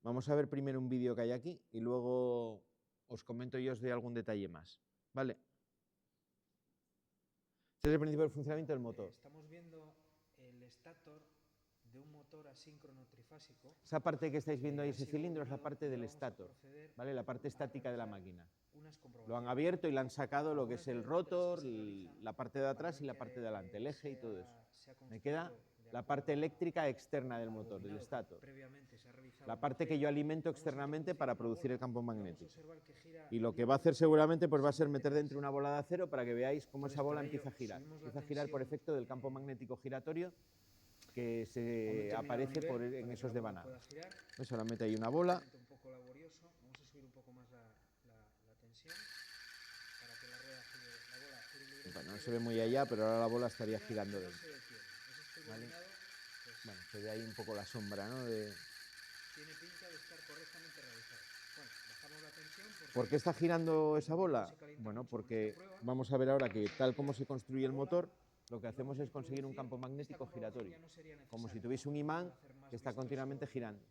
Vamos a ver primero un vídeo que hay aquí y luego os comento yo os doy algún detalle más. ¿Vale? Este es el principio del funcionamiento del motor.
Estamos viendo el estator de un motor asíncrono trifásico.
Esa parte que estáis viendo ahí, ese cilindro, es la parte del estator, ¿vale? La parte estática de la máquina. Lo han abierto y le han sacado lo que es el rotor, la parte de atrás y la parte de delante, el eje y todo eso. Me queda la parte eléctrica externa del motor, del estator. La parte que yo alimento externamente para producir el campo magnético. Y lo que va a hacer seguramente pues va a ser meter dentro una bola de acero para que veáis cómo esa bola empieza a girar. Empieza a girar por efecto del campo magnético giratorio que se aparece en esos devanados. Pues ahora mete ahí una bola.
Un poco laborioso. Vamos a subir un poco más la tensión para que la bola gire libremente.
Bueno, no se ve muy allá, pero ahora la bola estaría girando dentro. ¿Vale? Bueno, se ve ahí un poco la sombra, ¿no?
Tiene pinta de estar correctamente realizado. Bueno, bajamos la tensión.
¿Por qué está girando esa bola? Bueno, porque vamos a ver ahora que tal como se construye el motor, lo que hacemos es conseguir un campo magnético giratorio, como si tuviese un imán que está continuamente girando.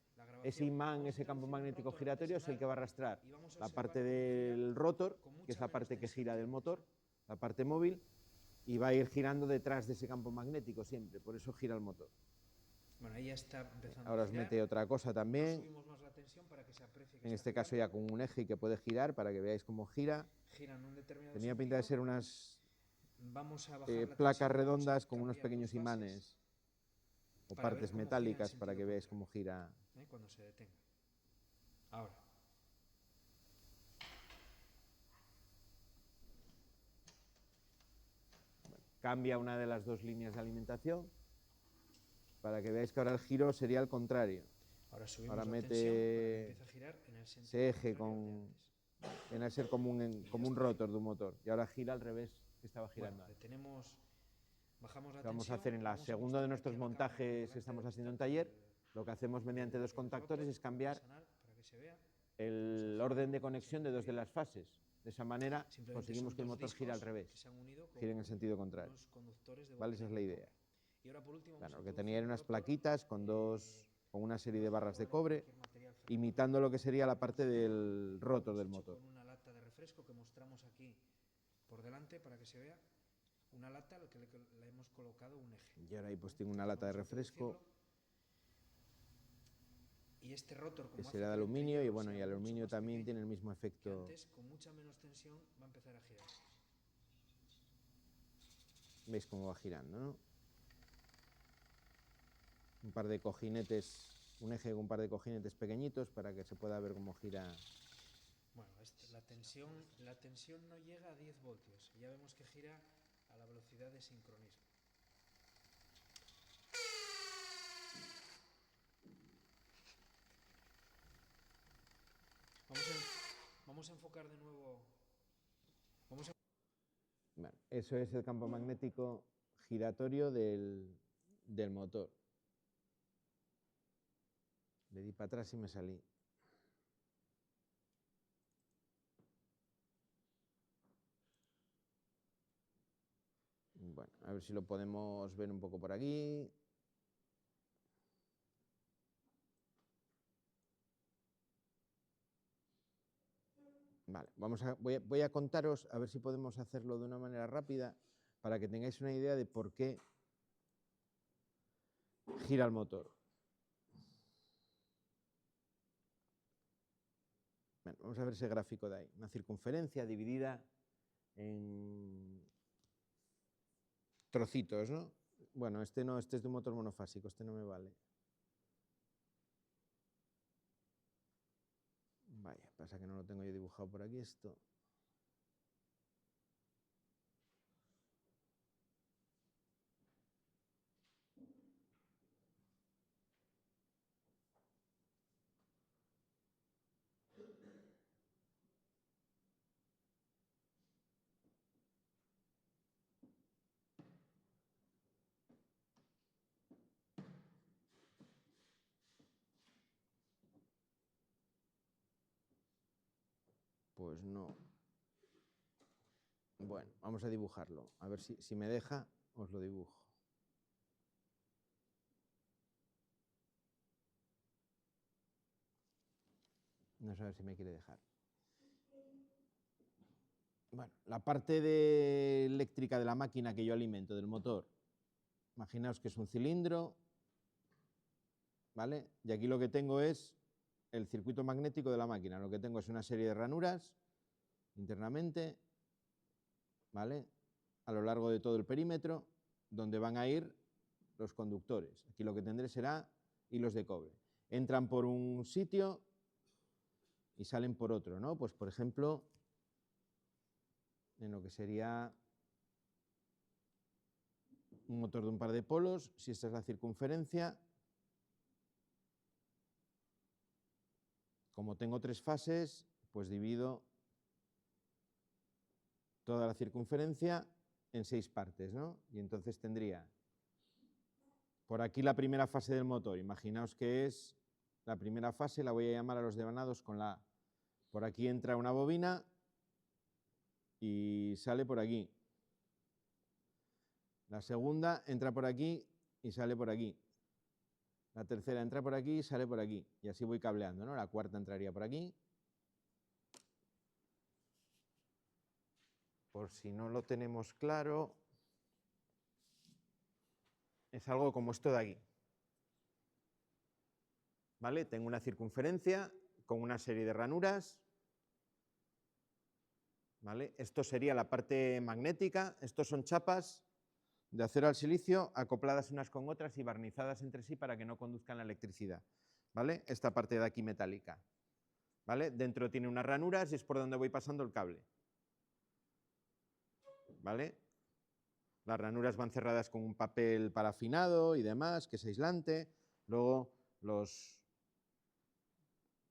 Ese imán, ese campo magnético giratorio es el que va a arrastrar la parte del rotor, que es la parte que gira del motor, la parte móvil, y va a ir girando detrás de ese campo magnético siempre, por eso gira el motor.
Bueno, ahí ya está empezando.
Ahora os mete otra cosa también,
subimos más la tensión para que se aprecie que
en
está
este caso ya con un eje que puede girar para que veáis cómo gira.
Giran un determinado
Tenía pinta de ser unas
vamos a bajar la
placas
tensión,
redondas
vamos a
con unos
cambiar
pequeños
dos fases
imanes o
para ver
partes
cómo gira en
metálicas para que
sentido
veáis
contrario.
cómo gira.
Cuando se detenga. Ahora.
Cambia una de las dos líneas de alimentación para que veáis que ahora el giro sería al contrario.
Ahora subimos
Ahora
la
mete
tensión para que empiece a girar en el sentido
ese eje
contrario de antes.
viene a ser como un rotor de un motor y ahora gira al revés que estaba girando
Bueno,
antes.
detenemos, bajamos la
Lo que vamos a
tensión,
hacer en la
vamos a
segunda
mostrar
de
aquí
nuestros
a la cámara
montajes que estamos haciendo en taller, lo que hacemos mediante dos contactores es cambiar
para que se vea.
el orden de conexión de dos de las fases. De esa manera
Simplemente
conseguimos
son
que el
dos
motor gire al
discos
revés,
que se han unido con
gire en el sentido contrario.
unos conductores de
¿Vale? Esa es la
bobina de
idea.
cobre. Y ahora por último
Bueno,
vamos
lo
a
que tenía eran unas
introducir
plaquitas con una serie de barras de cobre, imitando lo que sería la parte del rotor del motor.
con una lata de refresco que mostramos aquí por delante para que se vea. Una lata a la que le hemos colocado un eje.
Y ahora ahí pues tengo una lata de refresco
y este rotor,
que
como
será de aluminio y bueno, y el aluminio también tiene el mismo efecto.
Antes, con mucha menos tensión, va a empezar a girar.
¿Veis cómo va girando, no? Un par de cojinetes, un eje con un par de cojinetes pequeñitos para que se pueda ver cómo gira.
Bueno, la tensión no llega a 10 voltios. Ya vemos que gira a la velocidad de sincronismo. Vamos a enfocar de nuevo.
Bueno, eso es el campo magnético giratorio del motor. Le di para atrás y me salí. Bueno, a ver si lo podemos ver un poco por aquí. Vale, voy a contaros, a ver si podemos hacerlo de una manera rápida para que tengáis una idea de por qué gira el motor. Bueno, vamos a ver ese gráfico de ahí. Una circunferencia dividida en trocitos, ¿no? Bueno, este no, este es de un motor monofásico, este no me vale. Vaya, pasa que no lo tengo yo dibujado por aquí esto. Pues no. Bueno, vamos a dibujarlo. A ver si me deja, os lo dibujo. No sé a ver si me quiere dejar. Bueno, la parte eléctrica de la máquina que yo alimento, del motor, imaginaos que es un cilindro ¿vale? Y aquí lo que tengo es el circuito magnético de la máquina. Lo que tengo es una serie de ranuras internamente, ¿vale? A lo largo de todo el perímetro, donde van a ir los conductores. Aquí lo que tendré será hilos de cobre. Entran por un sitio y salen por otro, ¿no? Pues, por ejemplo, en lo que sería un motor de un par de polos, si esta es la circunferencia, como tengo 3 fases, pues divido toda la circunferencia en 6 partes, ¿no? Y entonces tendría por aquí la primera fase del motor. Imaginaos que es la primera fase, la voy a llamar a los devanados con la A. Por aquí entra una bobina y sale por aquí. La segunda entra por aquí y sale por aquí. La tercera entra por aquí y sale por aquí. Y así voy cableando, ¿no? La cuarta entraría por aquí. Por si no lo tenemos claro, es algo como esto de aquí. ¿Vale? Tengo una circunferencia con una serie de ranuras. ¿Vale? Esto sería la parte magnética. Estos son chapas de acero al silicio acopladas unas con otras y barnizadas entre sí para que no conduzcan la electricidad. ¿Vale? Esta parte de aquí metálica. ¿Vale? Dentro tiene unas ranuras y es por donde voy pasando el cable. ¿Vale? Las ranuras van cerradas con un papel parafinado y demás, que es aislante. Luego los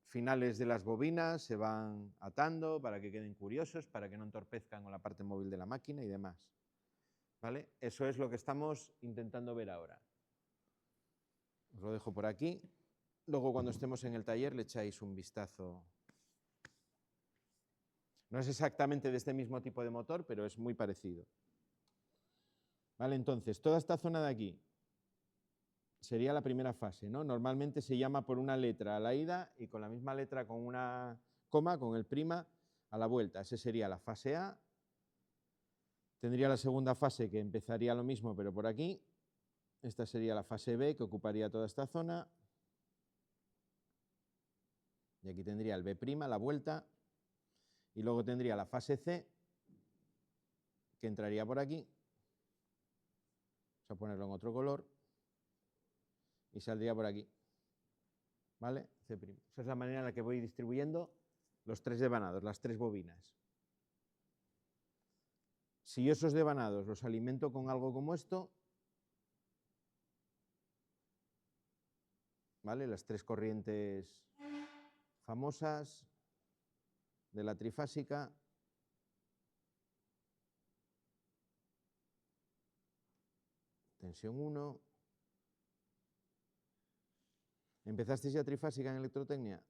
finales de las bobinas se van atando para que queden curiosos, para que no entorpezcan con la parte móvil de la máquina y demás. ¿Vale? Eso es lo que estamos intentando ver ahora. Os lo dejo por aquí. Luego, cuando estemos en el taller, le echáis un vistazo. No es exactamente de este mismo tipo de motor, pero es muy parecido. ¿Vale? Entonces, toda esta zona de aquí sería la primera fase, ¿no? Normalmente se llama por una letra a la ida y con la misma letra con una coma, con el prima, a la vuelta. Esa sería la fase A. Tendría la segunda fase que empezaría lo mismo, pero por aquí. Esta sería la fase B, que ocuparía toda esta zona. Y aquí tendría el B', la vuelta. Y luego tendría la fase C, que entraría por aquí. Vamos a ponerlo en otro color. Y saldría por aquí. ¿Vale? C'. Esa es la manera en la que voy distribuyendo los 3 devanados, las 3 bobinas. Si yo esos devanados los alimento con algo como esto, ¿vale? Las 3 corrientes famosas de la trifásica. Tensión 1. ¿Empezasteis ya trifásica en electrotecnia?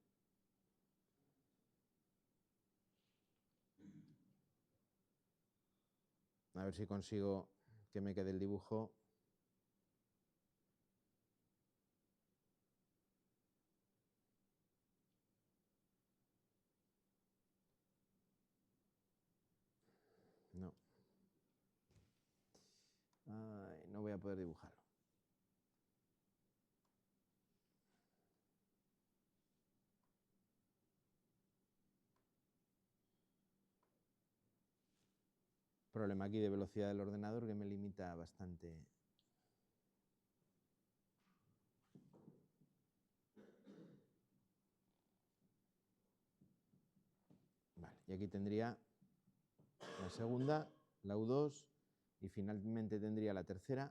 A ver si consigo que me quede el dibujo. No. Ay, no voy a poder dibujarlo. Problema aquí de velocidad del ordenador que me limita bastante. Vale, y aquí tendría la segunda, la U2, y finalmente tendría la tercera.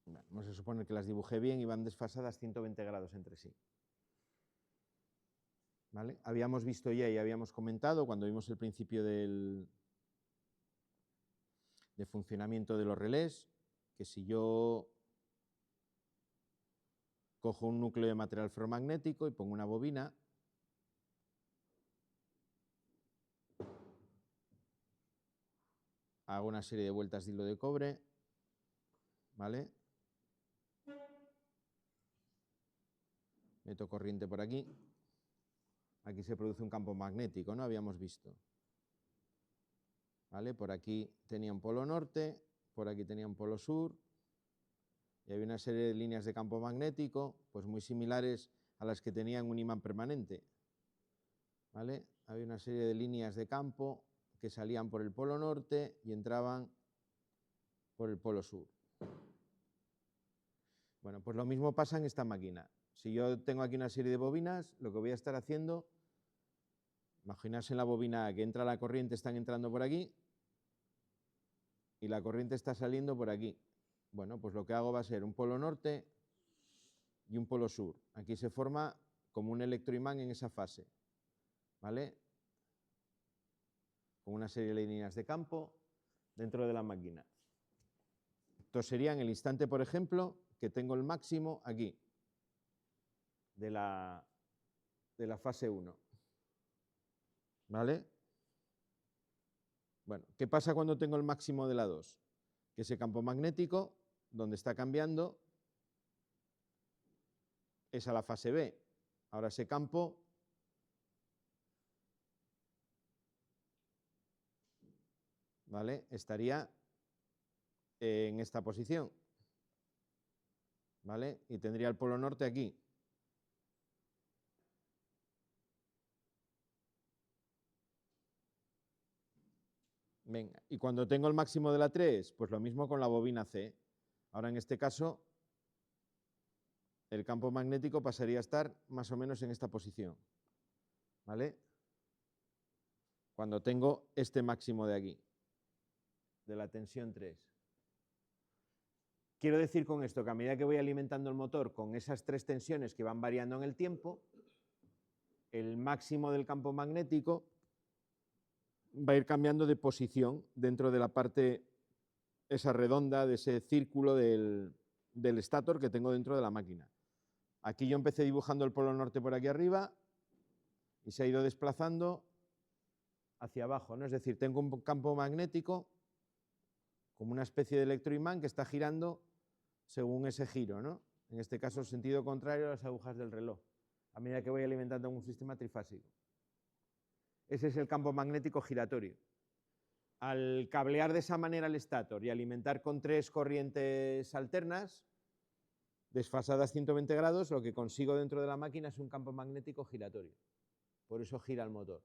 Bueno, vamos a suponer que las dibujé bien y van desfasadas 120 grados entre sí. ¿Vale? Habíamos visto ya y habíamos comentado cuando vimos el principio de funcionamiento de los relés, que si yo cojo un núcleo de material ferromagnético y pongo una bobina, hago una serie de vueltas de hilo de cobre, ¿vale? Meto corriente por aquí. Aquí se produce un campo magnético, ¿no? Habíamos visto. ¿Vale? Por aquí tenía un polo norte, por aquí tenía un polo sur, y había una serie de líneas de campo magnético, pues muy similares a las que tenían un imán permanente. ¿Vale? Había una serie de líneas de campo que salían por el polo norte y entraban por el polo sur. Bueno, pues lo mismo pasa en esta máquina. Si yo tengo aquí una serie de bobinas, lo que voy a estar haciendo, imaginaos en la bobina A que entra la corriente, están entrando por aquí, y la corriente está saliendo por aquí. Bueno, pues lo que hago va a ser un polo norte y un polo sur. Aquí se forma como un electroimán en esa fase, ¿vale? Con una serie de líneas de campo dentro de la máquina. Esto sería en el instante, por ejemplo, que tengo el máximo aquí, de la fase 1. ¿Vale? Bueno, ¿qué pasa cuando tengo el máximo de la 2? Que ese campo magnético, donde está cambiando, es a la fase B. Ahora ese campo ¿vale? Estaría en esta posición, ¿vale? Y tendría el polo norte aquí. Venga, y cuando tengo el máximo de la 3, pues lo mismo con la bobina C. Ahora en este caso, el campo magnético pasaría a estar más o menos en esta posición, ¿vale? Cuando tengo este máximo de aquí, de la tensión 3. Quiero decir con esto que a medida que voy alimentando el motor con esas 3 tensiones que van variando en el tiempo, el máximo del campo magnético va a ir cambiando de posición dentro de la parte esa redonda, de ese círculo del estator que tengo dentro de la máquina. Aquí yo empecé dibujando el polo norte por aquí arriba y se ha ido desplazando hacia abajo, ¿no? Es decir, tengo un campo magnético como una especie de electroimán que está girando según ese giro, ¿no? En este caso, el sentido contrario a las agujas del reloj, a medida que voy alimentando un sistema trifásico. Ese es el campo magnético giratorio. Al cablear de esa manera el estator y alimentar con 3 corrientes alternas, desfasadas 120 grados, lo que consigo dentro de la máquina es un campo magnético giratorio. Por eso gira el motor.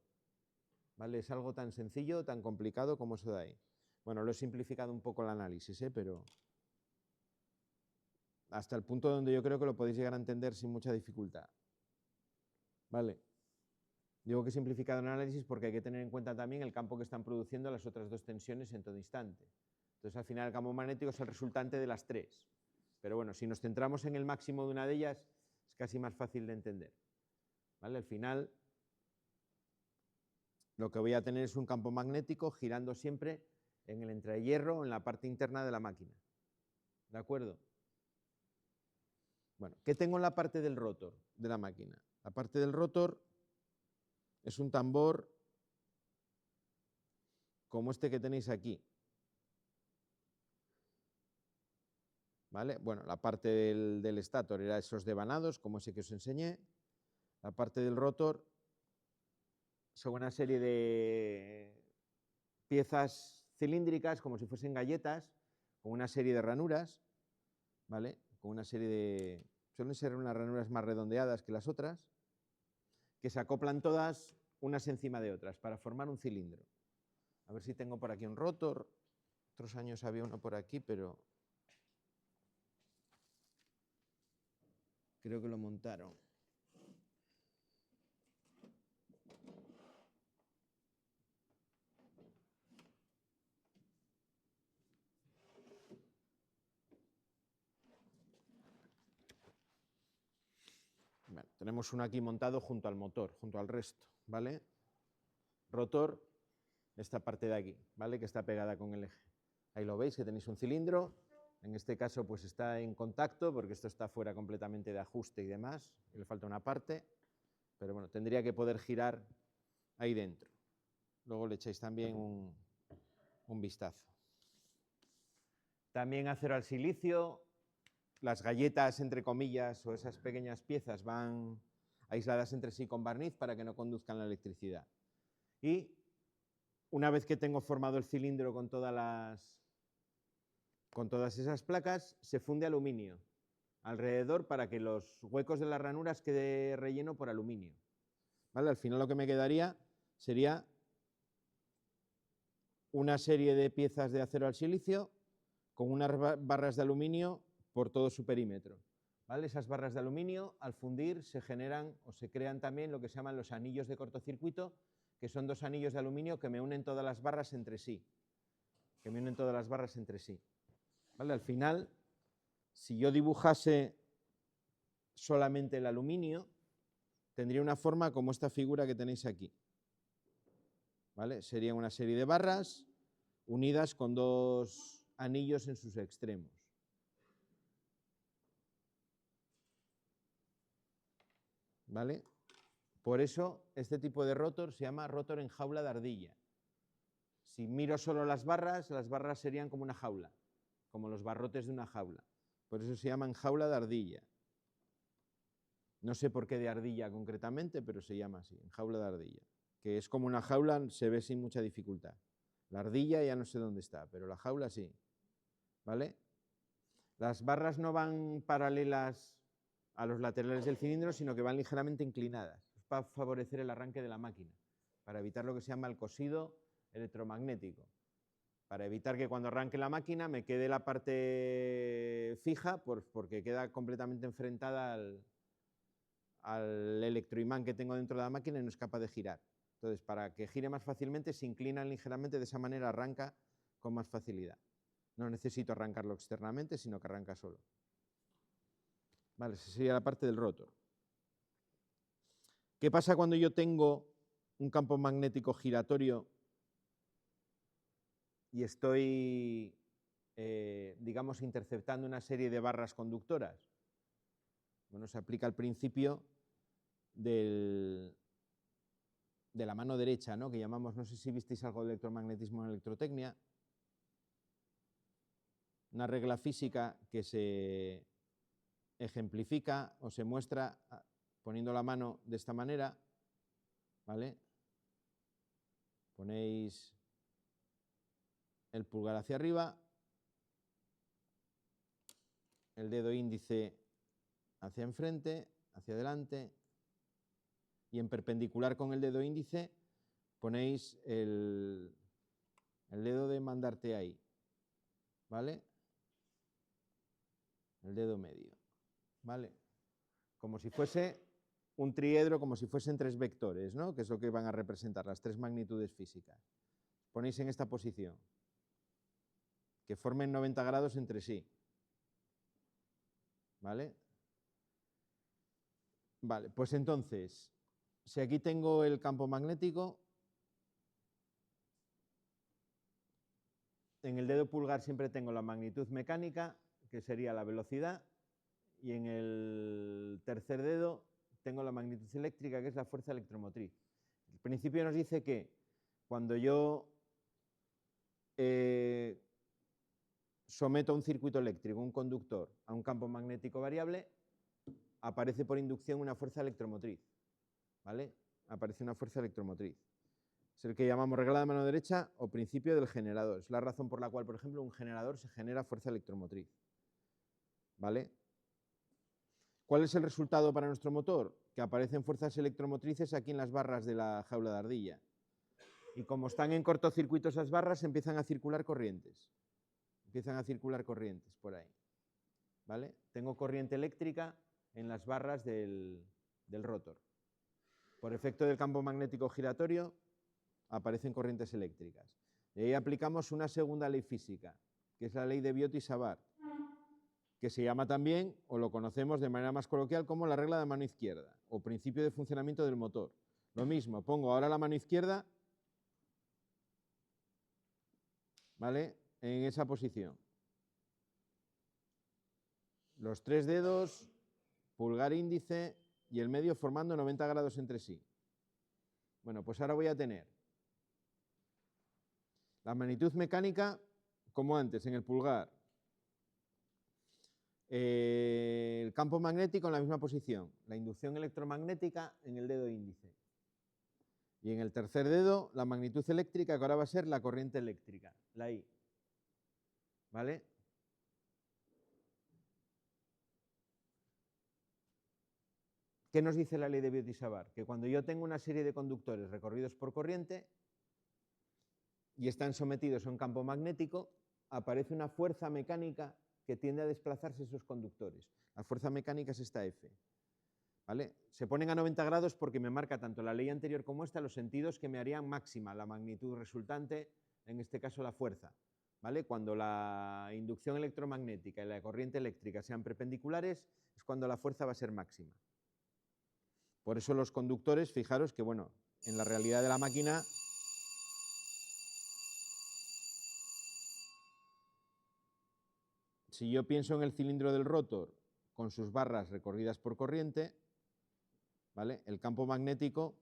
¿Vale? Es algo tan sencillo, tan complicado como eso de ahí. Bueno, lo he simplificado un poco el análisis, pero hasta el punto donde yo creo que lo podéis llegar a entender sin mucha dificultad. ¿Vale? Digo que he simplificado el análisis porque hay que tener en cuenta también el campo que están produciendo las otras 2 tensiones en todo instante. Entonces, al final, el campo magnético es el resultante de las 3. Pero bueno, si nos centramos en el máximo de una de ellas, es casi más fácil de entender. ¿Vale? Al final, lo que voy a tener es un campo magnético girando siempre en el entrehierro, en la parte interna de la máquina. ¿De acuerdo? Bueno, ¿qué tengo en la parte del rotor de la máquina? La parte del rotor es un tambor como este que tenéis aquí. ¿Vale? Bueno, la parte del estator era esos devanados, como ese que os enseñé. La parte del rotor son una serie de piezas cilíndricas, como si fuesen galletas, con una serie de ranuras, ¿vale? Con una serie de... Suelen ser unas ranuras más redondeadas que las otras, que se acoplan todas unas encima de otras para formar un cilindro. A ver si tengo por aquí un rotor. Otros años había uno por aquí, pero creo que lo montaron. Bueno, tenemos uno aquí montado junto al motor, junto al resto, ¿vale? Rotor, esta parte de aquí, ¿vale? Que está pegada con el eje. Ahí lo veis, que tenéis un cilindro. En este caso, pues está en contacto, porque esto está fuera completamente de ajuste y demás, y le falta una parte, pero bueno, tendría que poder girar ahí dentro. Luego le echáis también un vistazo. También acero al silicio, las galletas, entre comillas, o esas pequeñas piezas van aisladas entre sí con barniz para que no conduzcan la electricidad. Y una vez que tengo formado el cilindro con todas esas placas, se funde aluminio alrededor para que los huecos de las ranuras quede relleno por aluminio. ¿Vale? Al final lo que me quedaría sería una serie de piezas de acero al silicio con unas barras de aluminio por todo su perímetro. ¿Vale? Esas barras de aluminio, al fundir, se generan o se crean también lo que se llaman los anillos de cortocircuito, que son 2 anillos de aluminio que me unen todas las barras entre sí. ¿Vale? Al final, si yo dibujase solamente el aluminio, tendría una forma como esta figura que tenéis aquí. ¿Vale? Sería una serie de barras unidas con 2 anillos en sus extremos. ¿Vale? Por eso este tipo de rotor se llama rotor en jaula de ardilla. Si miro solo las barras serían como una jaula, como los barrotes de una jaula. Por eso se llaman jaula de ardilla. No sé por qué de ardilla concretamente, pero se llama así, en jaula de ardilla. Que es como una jaula, se ve sin mucha dificultad. La ardilla ya no sé dónde está, pero la jaula sí. ¿Vale? Las barras no van paralelas a los laterales del cilindro, sino que van ligeramente inclinadas, para favorecer el arranque de la máquina, para evitar lo que se llama el cosido electromagnético, para evitar que cuando arranque la máquina me quede la parte fija, porque queda completamente enfrentada al electroimán que tengo dentro de la máquina y no es capaz de girar. Entonces, para que gire más fácilmente, se inclinan ligeramente, de esa manera arranca con más facilidad. No necesito arrancarlo externamente, sino que arranca solo. Vale, esa sería la parte del rotor. ¿Qué pasa cuando yo tengo un campo magnético giratorio y estoy, digamos, interceptando una serie de barras conductoras? Bueno, se aplica el principio de la mano derecha, ¿no? Que llamamos, no sé si visteis algo de electromagnetismo en electrotecnia, una regla física que se ejemplifica o se muestra poniendo la mano de esta manera, ¿vale? Ponéis el pulgar hacia arriba, el dedo índice hacia enfrente, hacia adelante, y en perpendicular con el dedo índice ponéis el dedo de mandarte ahí, ¿vale? El dedo medio, ¿vale? Como si fuese un triedro, como si fuesen 3 vectores, ¿no? Que es lo que van a representar, las 3 magnitudes físicas. Ponéis en esta posición, que formen 90 grados entre sí, ¿vale? Vale, pues entonces, si aquí tengo el campo magnético, en el dedo pulgar siempre tengo la magnitud mecánica, que sería la velocidad, y en el tercer dedo tengo la magnitud eléctrica, que es la fuerza electromotriz. El principio nos dice que cuando yo someto un circuito eléctrico, un conductor, a un campo magnético variable, aparece por inducción una fuerza electromotriz, ¿vale? Aparece una fuerza electromotriz. Es el que llamamos regla de mano derecha o principio del generador. Es la razón por la cual, por ejemplo, un generador se genera fuerza electromotriz, ¿vale? ¿Cuál es el resultado para nuestro motor? Que aparecen fuerzas electromotrices aquí en las barras de la jaula de ardilla. Y como están en cortocircuito esas barras, empiezan a circular corrientes. Empiezan a circular corrientes por ahí, ¿vale? Tengo corriente eléctrica en las barras del rotor. Por efecto del campo magnético giratorio, aparecen corrientes eléctricas. Y ahí aplicamos una segunda ley física, que es la ley de Biot-Savart, que se llama también, o lo conocemos de manera más coloquial, como la regla de mano izquierda, o principio de funcionamiento del motor. Lo mismo, pongo ahora la mano izquierda, ¿vale?, en esa posición. Los 3 dedos, pulgar, índice y el medio formando 90 grados entre sí. Bueno, pues ahora voy a tener la magnitud mecánica, como antes, en el pulgar. El campo magnético en la misma posición, la inducción electromagnética en el dedo índice. Y en el tercer dedo, la magnitud eléctrica, que ahora va a ser la corriente eléctrica, la I. ¿Vale? ¿Qué nos dice la ley de Biot-Savart? Que cuando yo tengo una serie de conductores recorridos por corriente y están sometidos a un campo magnético, aparece una fuerza mecánica que tiende a desplazarse esos conductores. La fuerza mecánica es esta F. ¿Vale? Se ponen a 90 grados porque me marca tanto la ley anterior como esta los sentidos que me harían máxima la magnitud resultante, en este caso la fuerza. ¿Vale? Cuando la inducción electromagnética y la corriente eléctrica sean perpendiculares es cuando la fuerza va a ser máxima. Por eso los conductores, fijaros que, bueno, en la realidad de la máquina si yo pienso en el cilindro del rotor con sus barras recorridas por corriente, ¿vale? El campo magnético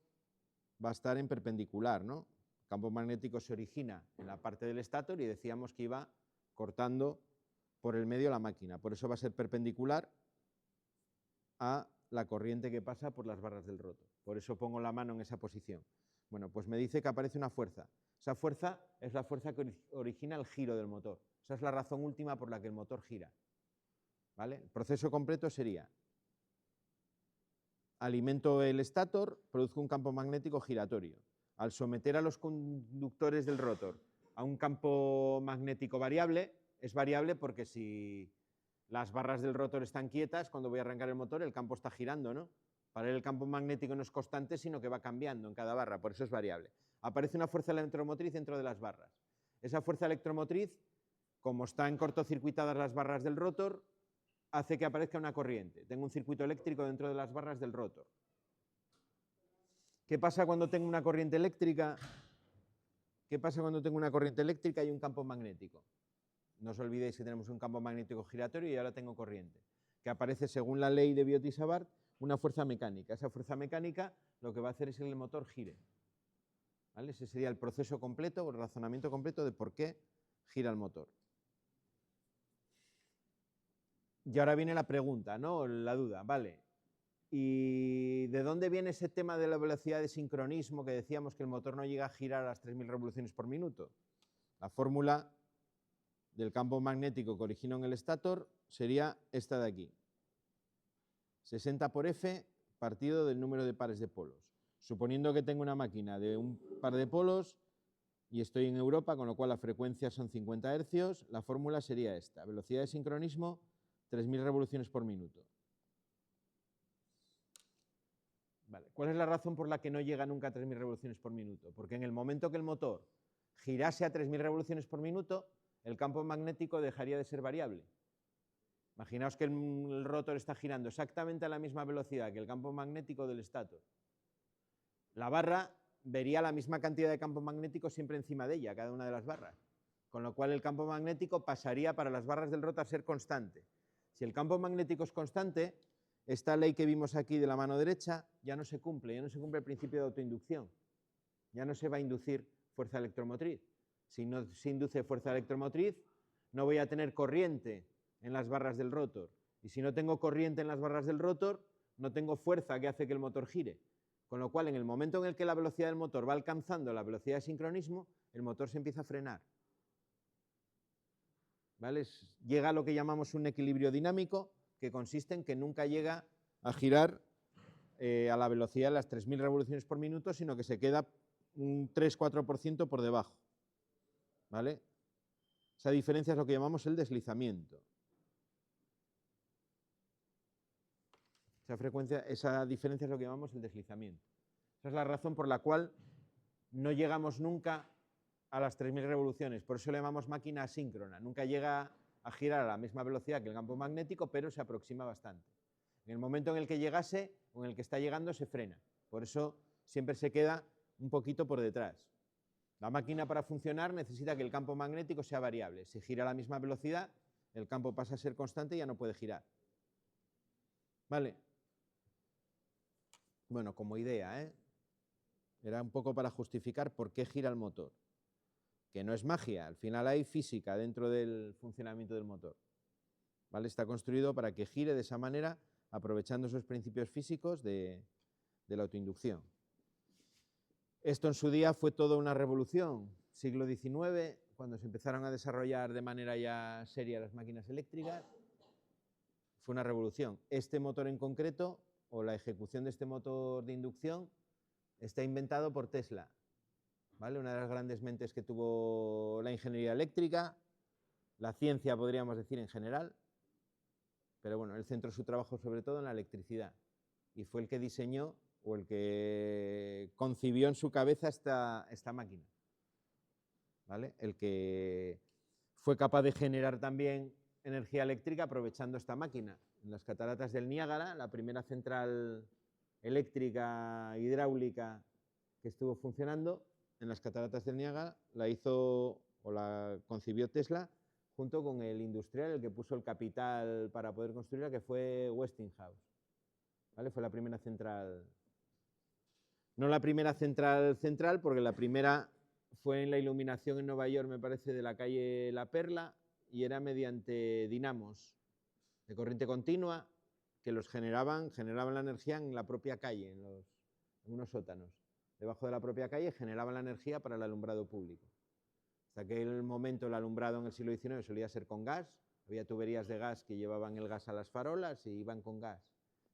va a estar en perpendicular, ¿no? El campo magnético se origina en la parte del estátor y decíamos que iba cortando por el medio la máquina. Por eso va a ser perpendicular a la corriente que pasa por las barras del rotor. Por eso pongo la mano en esa posición. Bueno, pues me dice que aparece una fuerza. Esa fuerza es la fuerza que origina el giro del motor. Esa es la razón última por la que el motor gira. ¿Vale? El proceso completo sería: alimento el estátor, produzco un campo magnético giratorio. Al someter a los conductores del rotor a un campo magnético variable, es variable porque si las barras del rotor están quietas, cuando voy a arrancar el motor, el campo está girando, ¿no? Para él el campo magnético no es constante, sino que va cambiando en cada barra, por eso es variable. Aparece una fuerza electromotriz dentro de las barras. Esa fuerza electromotriz, como están cortocircuitadas las barras del rotor, hace que aparezca una corriente. Tengo un circuito eléctrico dentro de las barras del rotor. ¿Qué pasa cuando tengo una corriente eléctrica? ¿Qué pasa cuando tengo una corriente eléctrica y un campo magnético? No os olvidéis que tenemos un campo magnético giratorio y ahora tengo corriente, que aparece, según la ley de Biot-Savart, una fuerza mecánica. Esa fuerza mecánica lo que va a hacer es que el motor gire. ¿Vale? Ese sería el proceso completo o el razonamiento completo de por qué gira el motor. Y ahora viene la pregunta, ¿no? La duda, ¿vale? ¿Y de dónde viene ese tema de la velocidad de sincronismo que decíamos que el motor no llega a girar a las 3.000 revoluciones por minuto? La fórmula del campo magnético que origina en el estátor sería esta de aquí. 60 por F partido del número de pares de polos. Suponiendo que tengo una máquina de un par de polos y estoy en Europa, con lo cual la frecuencia son 50 hercios, la fórmula sería esta. Velocidad de sincronismo, 3.000 revoluciones por minuto. Vale. ¿Cuál es la razón por la que no llega nunca a 3.000 revoluciones por minuto? Porque en el momento que el motor girase a 3.000 revoluciones por minuto, el campo magnético dejaría de ser variable. Imaginaos que el rotor está girando exactamente a la misma velocidad que el campo magnético del estátor. La barra vería la misma cantidad de campo magnético siempre encima de ella, cada una de las barras. Con lo cual el campo magnético pasaría para las barras del rotor a ser constante. Si el campo magnético es constante, esta ley que vimos aquí de la mano derecha ya no se cumple el principio de autoinducción. Ya no se va a inducir fuerza electromotriz. Si no se induce fuerza electromotriz, no voy a tener corriente en las barras del rotor. Y si no tengo corriente en las barras del rotor, no tengo fuerza que hace que el motor gire. Con lo cual, en el momento en el que la velocidad del motor va alcanzando la velocidad de sincronismo, el motor se empieza a frenar. ¿Vale? Llega a lo que llamamos un equilibrio dinámico, que consiste en que nunca llega a girar a la velocidad de las 3.000 revoluciones por minuto, sino que se queda un 3-4% por debajo. ¿Vale? Esa diferencia es lo que llamamos el deslizamiento. Esa diferencia es lo que llamamos el deslizamiento. Esa es la razón por la cual no llegamos nunca a las 3.000 revoluciones. Por eso le llamamos máquina asíncrona. Nunca llega a girar a la misma velocidad que el campo magnético, pero se aproxima bastante. En el momento en el que llegase o en el que está llegando, se frena. Por eso siempre se queda un poquito por detrás. La máquina, para funcionar, necesita que el campo magnético sea variable. Si gira a la misma velocidad, el campo pasa a ser constante y ya no puede girar. ¿Vale? Bueno, como idea, era un poco para justificar por qué gira el motor. Que no es magia, al final hay física dentro del funcionamiento del motor. ¿vale? Está construido para que gire de esa manera, aprovechando esos principios físicos de la autoinducción. Esto en su día fue toda una revolución. Siglo XIX, cuando se empezaron a desarrollar de manera ya seria las máquinas eléctricas, fue una revolución. Este motor en concreto, o la ejecución de este motor de inducción, está inventado por Tesla, ¿vale? Una de las grandes mentes que tuvo la ingeniería eléctrica, la ciencia, podríamos decir, en general, pero bueno, él centró su trabajo sobre todo en la electricidad y fue el que diseñó o el que concibió en su cabeza esta máquina, ¿vale? El que fue capaz de generar también energía eléctrica aprovechando esta máquina. En las cataratas del Niágara, la primera central eléctrica hidráulica que estuvo funcionando en las cataratas del Niágara la hizo o la concibió Tesla junto con el industrial, el que puso el capital para poder construirla, que fue Westinghouse, ¿vale? Fue la primera central. No la primera central, porque la primera fue en la iluminación en Nueva York, me parece, de la calle La Perla, y era mediante dinamos de corriente continua que los generaban la energía en la propia calle, en unos sótanos. Debajo de la propia calle generaban la energía para el alumbrado público. Hasta aquel momento el alumbrado en el siglo XIX solía ser con gas, había tuberías de gas que llevaban el gas a las farolas y iban con gas.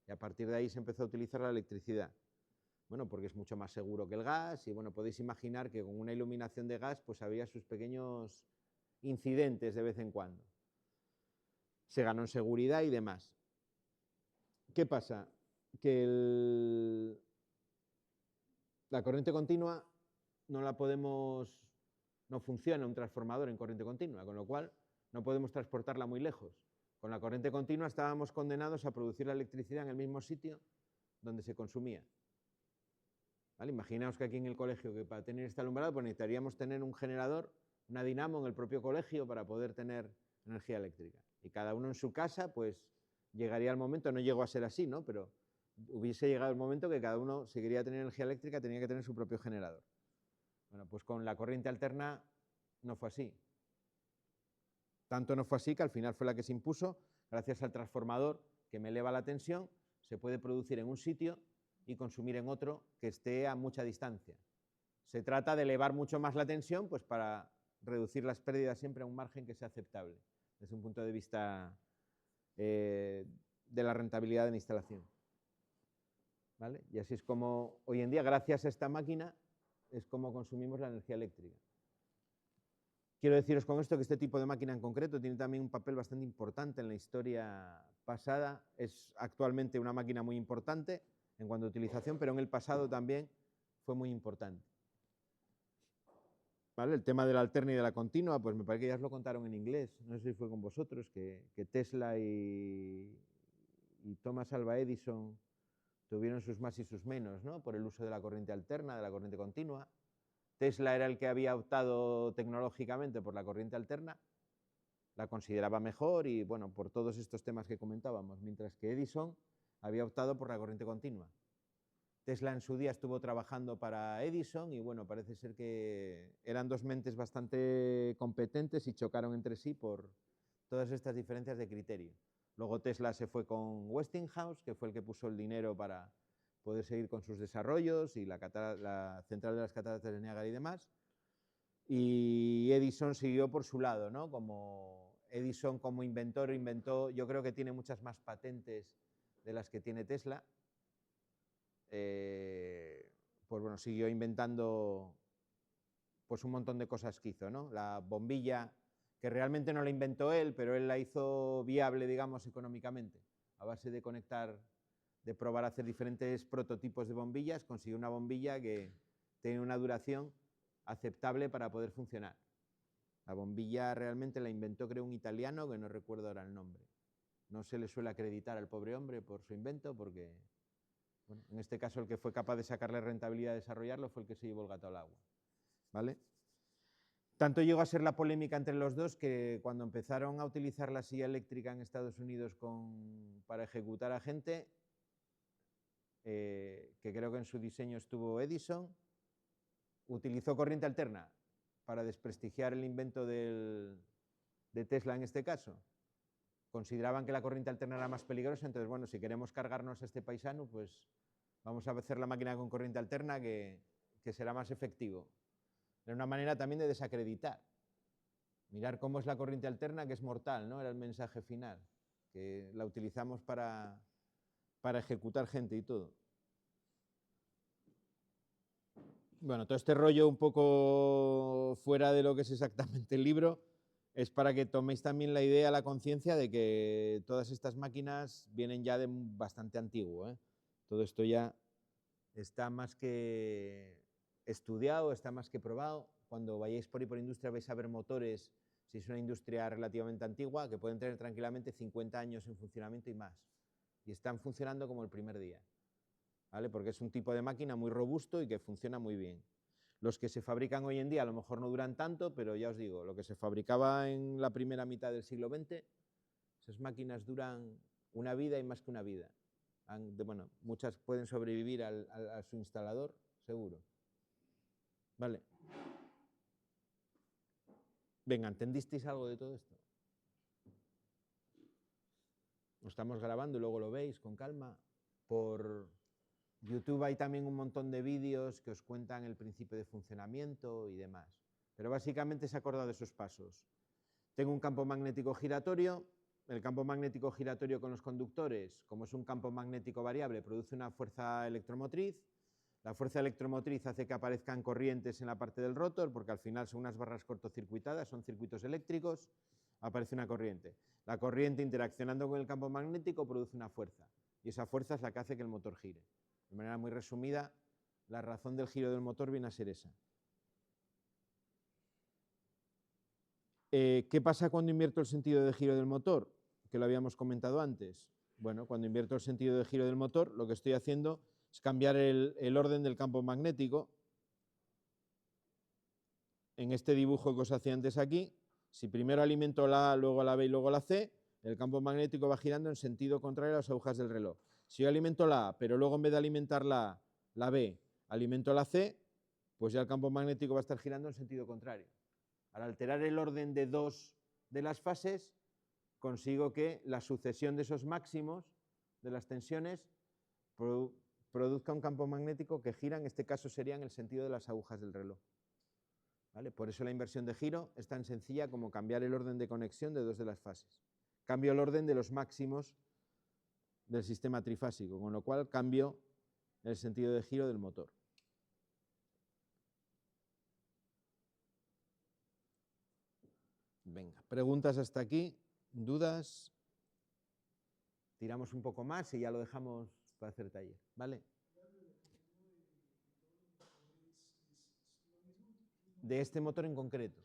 Y a partir de ahí se empezó a utilizar la electricidad. Bueno, porque es mucho más seguro que el gas y bueno, podéis imaginar que con una iluminación de gas pues había sus pequeños incidentes de vez en cuando. Se ganó en seguridad y demás. ¿Qué pasa? Que la corriente continua no funciona un transformador en corriente continua, con lo cual no podemos transportarla muy lejos. Con la corriente continua estábamos condenados a producir la electricidad en el mismo sitio donde se consumía. ¿Vale? Imaginaos que aquí en el colegio, que para tener este alumbrado, pues necesitaríamos tener un generador, una dinamo en el propio colegio para poder tener energía eléctrica. Y cada uno en su casa, pues llegaría el momento, no llegó a ser así, ¿no? Pero hubiese llegado el momento que cada uno, si quería tener energía eléctrica, tenía que tener su propio generador. Bueno, pues con la corriente alterna no fue así. Tanto no fue así que al final fue la que se impuso, gracias al transformador que me eleva la tensión, se puede producir en un sitio y consumir en otro que esté a mucha distancia. Se trata de elevar mucho más la tensión pues para reducir las pérdidas siempre a un margen que sea aceptable desde un punto de vista de la rentabilidad de la instalación. ¿Vale? Y así es como hoy en día, gracias a esta máquina, es como consumimos la energía eléctrica. Quiero deciros con esto que este tipo de máquina en concreto tiene también un papel bastante importante en la historia pasada. Es actualmente una máquina muy importante en cuanto a utilización, pero en el pasado también fue muy importante. ¿Vale? El tema de la alterna y de la continua, pues me parece que ya os lo contaron en inglés, no sé si fue con vosotros, que Tesla y Thomas Alva Edison tuvieron sus más y sus menos, ¿no? Por el uso de la corriente alterna, de la corriente continua. Tesla era el que había optado tecnológicamente por la corriente alterna, la consideraba mejor y bueno, por todos estos temas que comentábamos, mientras que Edison había optado por la corriente continua. Tesla en su día estuvo trabajando para Edison y bueno, parece ser que eran dos mentes bastante competentes y chocaron entre sí por todas estas diferencias de criterio. Luego Tesla se fue con Westinghouse, que fue el que puso el dinero para poder seguir con sus desarrollos y la central de las cataratas de Niágara y demás. Y Edison siguió por su lado, ¿no? Como Edison como inventor inventó, yo creo que tiene muchas más patentes de las que tiene Tesla. Pues bueno, siguió inventando pues un montón de cosas que hizo, ¿no? La bombilla, que realmente no la inventó él, pero él la hizo viable, digamos, económicamente, a base de conectar, de probar a hacer diferentes prototipos de bombillas, consiguió una bombilla que tiene una duración aceptable para poder funcionar. La bombilla realmente la inventó, creo, un italiano, que no recuerdo ahora el nombre. No se le suele acreditar al pobre hombre por su invento, porque bueno, en este caso el que fue capaz de sacarle rentabilidad a desarrollarlo fue el que se llevó el gato al agua. ¿Vale? Tanto llegó a ser la polémica entre los dos que cuando empezaron a utilizar la silla eléctrica en Estados Unidos para ejecutar a gente, que creo que en su diseño estuvo Edison, utilizó corriente alterna para desprestigiar el invento de Tesla en este caso. consideraban que la corriente alterna era más peligrosa, entonces, bueno, si queremos cargarnos a este paisano, pues vamos a hacer la máquina con corriente alterna que será más efectivo. Era una manera también de desacreditar. Mirar cómo es la corriente alterna, que es mortal, ¿no? Era el mensaje final, que la utilizamos para ejecutar gente y todo. Bueno, todo este rollo un poco fuera de lo que es exactamente el libro es para que toméis también la idea, la conciencia de que todas estas máquinas vienen ya de bastante antiguo, ¿eh? Todo esto ya está más que estudiado, está más que probado. Cuando vayáis por ahí por industria vais a ver motores, si es una industria relativamente antigua, que pueden tener tranquilamente 50 años en funcionamiento y más. Y están funcionando como el primer día, ¿vale? Porque es un tipo de máquina muy robusto y que funciona muy bien. Los que se fabrican hoy en día a lo mejor no duran tanto, pero ya os digo, lo que se fabricaba en la primera mitad del siglo XX, esas máquinas duran una vida y más que una vida. Bueno, muchas pueden sobrevivir a su instalador, seguro. Vale. Venga, ¿entendisteis algo de todo esto? Lo estamos grabando y luego lo veis con calma. Por YouTube hay también un montón de vídeos que os cuentan el principio de funcionamiento y demás. Pero básicamente se ha acordado de esos pasos. Tengo un campo magnético giratorio. El campo magnético giratorio con los conductores, como es un campo magnético variable, produce una fuerza electromotriz. La fuerza electromotriz hace que aparezcan corrientes en la parte del rotor, porque al final son unas barras cortocircuitadas, son circuitos eléctricos, aparece una corriente. La corriente, interaccionando con el campo magnético, produce una fuerza, y esa fuerza es la que hace que el motor gire. De manera muy resumida, la razón del giro del motor viene a ser esa. ¿Qué pasa cuando invierto el sentido de giro del motor? Que lo habíamos comentado antes. Bueno, cuando invierto el sentido de giro del motor, lo que estoy haciendo es cambiar el orden del campo magnético. En este dibujo que os hacía antes aquí, si primero alimento la A, luego la B y luego la C, el campo magnético va girando en sentido contrario a las agujas del reloj. Si yo alimento la A, pero luego en vez de alimentar la B, alimento la C, pues ya el campo magnético va a estar girando en sentido contrario. Al alterar el orden de dos de las fases, consigo que la sucesión de esos máximos de las tensiones produzca un campo magnético que gira, en este caso sería en el sentido de las agujas del reloj. ¿Vale? Por eso la inversión de giro es tan sencilla como cambiar el orden de conexión de dos de las fases. Cambio el orden de los máximos del sistema trifásico, con lo cual cambio el sentido de giro del motor. Venga, preguntas hasta aquí, dudas. Tiramos un poco más y ya lo dejamos para hacer taller, ¿vale? De este motor en concreto.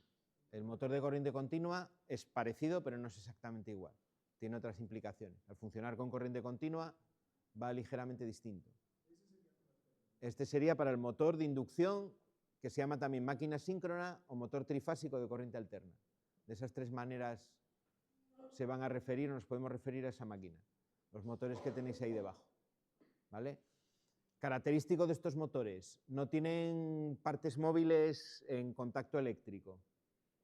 El motor de corriente continua es parecido, pero no es exactamente igual. Tiene otras implicaciones. Al funcionar con corriente continua va ligeramente distinto. Este sería para el motor de inducción, que se llama también máquina síncrona o motor trifásico de corriente alterna. De esas tres maneras se van a referir, nos podemos referir a esa máquina. Los motores que tenéis ahí debajo, ¿vale? Característico de estos motores, no tienen partes móviles en contacto eléctrico,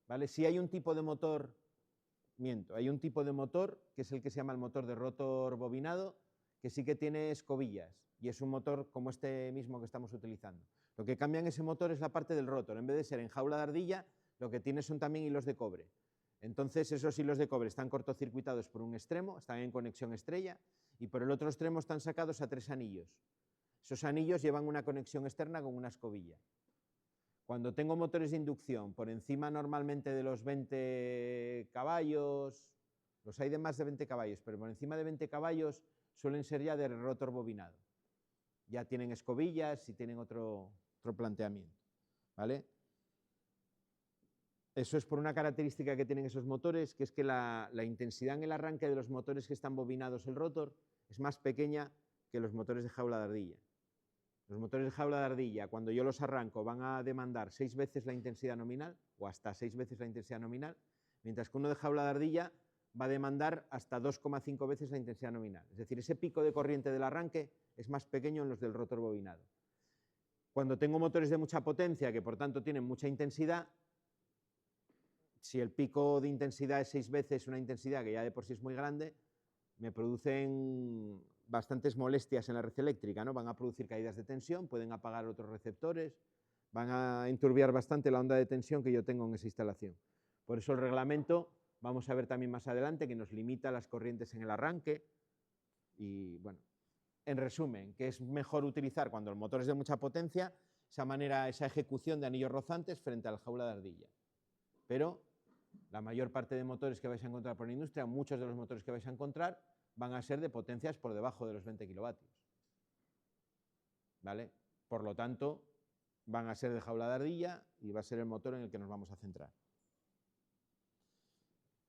¿vale? Sí hay un tipo de motor, hay un tipo de motor que es el que se llama el motor de rotor bobinado, que sí que tiene escobillas y es un motor como este mismo que estamos utilizando. Lo que cambia en ese motor es la parte del rotor, en vez de ser en jaula de ardilla, lo que tiene son también hilos de cobre. Entonces esos hilos de cobre están cortocircuitados por un extremo, están en conexión estrella, y por el otro extremo están sacados a 3 anillos. Esos anillos llevan una conexión externa con una escobilla. Cuando tengo motores de inducción por encima normalmente de los 20 caballos, los hay de más de 20 caballos, pero por encima de 20 caballos suelen ser ya de rotor bobinado. Ya tienen escobillas y tienen otro planteamiento, ¿vale? Eso es por una característica que tienen esos motores, que es que la intensidad en el arranque de los motores que están bobinados el rotor es más pequeña que los motores de jaula de ardilla. Los motores de jaula de ardilla, cuando yo los arranco, van a demandar 6 veces la intensidad nominal, o hasta 6 veces la intensidad nominal, mientras que uno de jaula de ardilla va a demandar hasta 2,5 veces la intensidad nominal. Es decir, ese pico de corriente del arranque es más pequeño en los del rotor bobinado. Cuando tengo motores de mucha potencia, que por tanto tienen mucha intensidad, si el pico de intensidad es 6 veces una intensidad que ya de por sí es muy grande, me producen bastantes molestias en la red eléctrica, ¿no? Van a producir caídas de tensión, pueden apagar otros receptores, van a enturbiar bastante la onda de tensión que yo tengo en esa instalación. Por eso el reglamento, vamos a ver también más adelante, que nos limita las corrientes en el arranque. Y bueno, en resumen, que es mejor utilizar cuando el motor es de mucha potencia esa ejecución de anillos rozantes frente al jaula de ardilla. Pero la mayor parte de motores que vais a encontrar por la industria, muchos de los motores que vais a encontrar, van a ser de potencias por debajo de los 20 kilovatios. ¿Vale? Por lo tanto, van a ser de jaula de ardilla y va a ser el motor en el que nos vamos a centrar.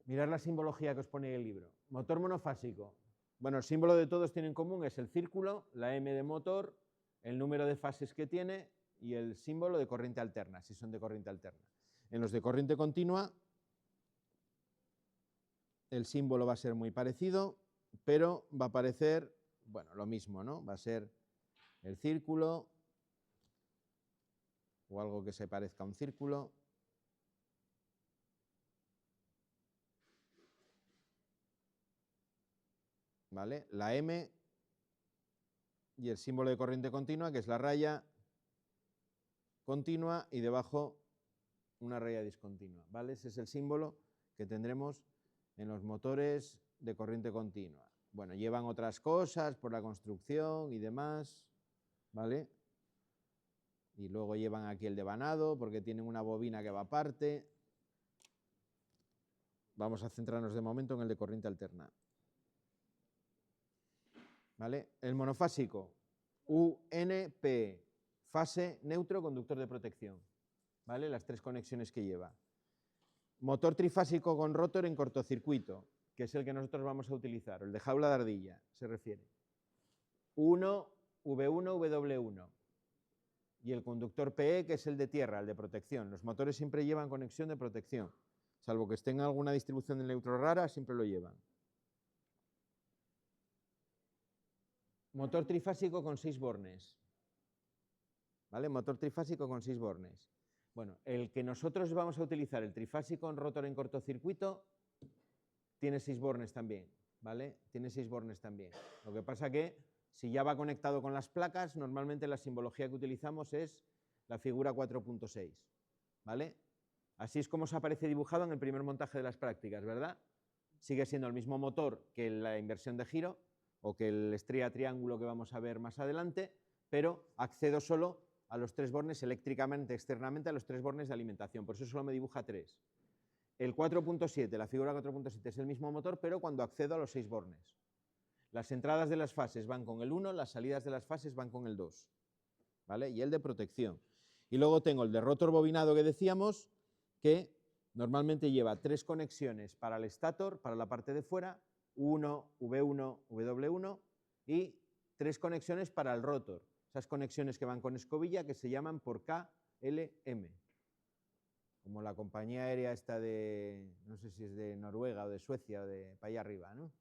Mirad la simbología que os pone en el libro. Motor monofásico. Bueno, el símbolo de todos tiene en común es el círculo, la M de motor, el número de fases que tiene y el símbolo de corriente alterna, si son de corriente alterna. En los de corriente continua, el símbolo va a ser muy parecido, pero va a aparecer, bueno, lo mismo, ¿no? Va a ser el círculo o algo que se parezca a un círculo. ¿Vale? La M y el símbolo de corriente continua, que es la raya continua y debajo una raya discontinua. ¿Vale? Ese es el símbolo que tendremos en los motores de corriente continua. Bueno, llevan otras cosas por la construcción y demás, ¿vale? Y luego llevan aquí el devanado porque tienen una bobina que va aparte. Vamos a centrarnos de momento en el de corriente alterna. ¿Vale? El monofásico, UNP, fase, neutro, conductor de protección. ¿Vale? Las 3 conexiones que lleva. Motor trifásico con rotor en cortocircuito, que es el que nosotros vamos a utilizar, el de jaula de ardilla, se refiere. 1, V1, W1. Y el conductor PE, que es el de tierra, el de protección. Los motores siempre llevan conexión de protección. Salvo que estén en alguna distribución de neutro rara, siempre lo llevan. Motor trifásico con 6 bornes. ¿Vale? Motor trifásico con 6 bornes. Bueno, el que nosotros vamos a utilizar, el trifásico en rotor en cortocircuito, tiene 6 bornes también, ¿vale? Tiene 6 bornes también. Lo que pasa que, si ya va conectado con las placas, normalmente la simbología que utilizamos es la figura 4.6, ¿vale? Así es como se aparece dibujado en el primer montaje de las prácticas, ¿verdad? Sigue siendo el mismo motor que la inversión de giro o que el estría triángulo que vamos a ver más adelante, pero accedo solo a los 3 bornes eléctricamente, externamente a los 3 bornes de alimentación, por eso solo me dibuja 3. El 4.7, la figura 4.7 es el mismo motor, pero cuando accedo a los 6 bornes. Las entradas de las fases van con el 1, las salidas de las fases van con el 2, ¿vale? Y el de protección. Y luego tengo el de rotor bobinado que decíamos, que normalmente lleva 3 conexiones para el estator, para la parte de fuera, U1, V1, W1, y 3 conexiones para el rotor. Esas conexiones que van con escobilla que se llaman por KLM. Como la compañía aérea esta de, no sé si es de Noruega o de Suecia o de para allá arriba, ¿no?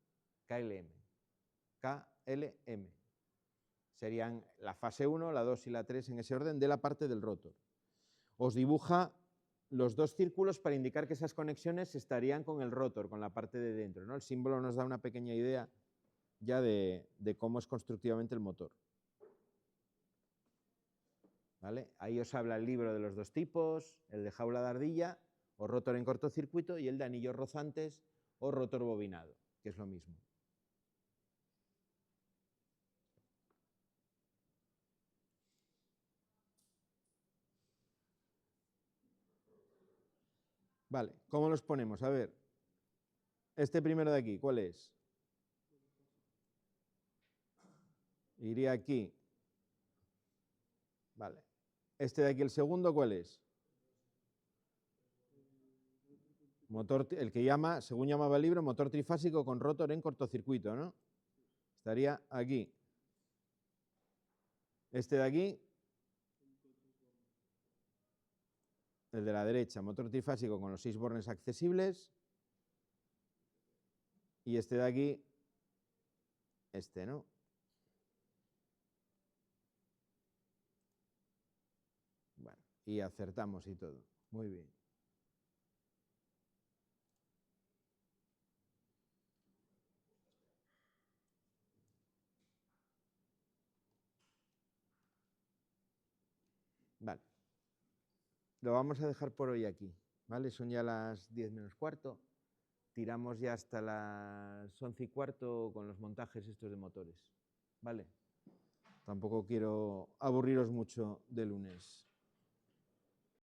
KLM. KLM. Serían la fase 1, la 2 y la 3 en ese orden de la parte del rotor. Os dibuja los 2 círculos para indicar que esas conexiones estarían con el rotor, con la parte de dentro, ¿no? El símbolo nos da una pequeña idea ya de cómo es constructivamente el motor. ¿Vale? Ahí os habla el libro de los 2 tipos, el de jaula de ardilla o rotor en cortocircuito y el de anillos rozantes o rotor bobinado, que es lo mismo. Vale, ¿cómo los ponemos? A ver, este primero de aquí, ¿cuál es? Iría aquí. Vale. Este de aquí, el segundo, ¿cuál es? Motor, el que llama, según llamaba el libro, motor trifásico con rotor en cortocircuito, ¿no? Estaría aquí. Este de aquí, el de la derecha, motor trifásico con los 6 bornes accesibles. Y este de aquí, este, ¿no? Bueno, y acertamos y todo. Muy bien. lo vamos a dejar por hoy aquí, ¿vale? Son ya las 10 menos cuarto. Tiramos ya hasta las 11 y cuarto con los montajes estos de motores, ¿vale? Tampoco quiero aburriros mucho de lunes.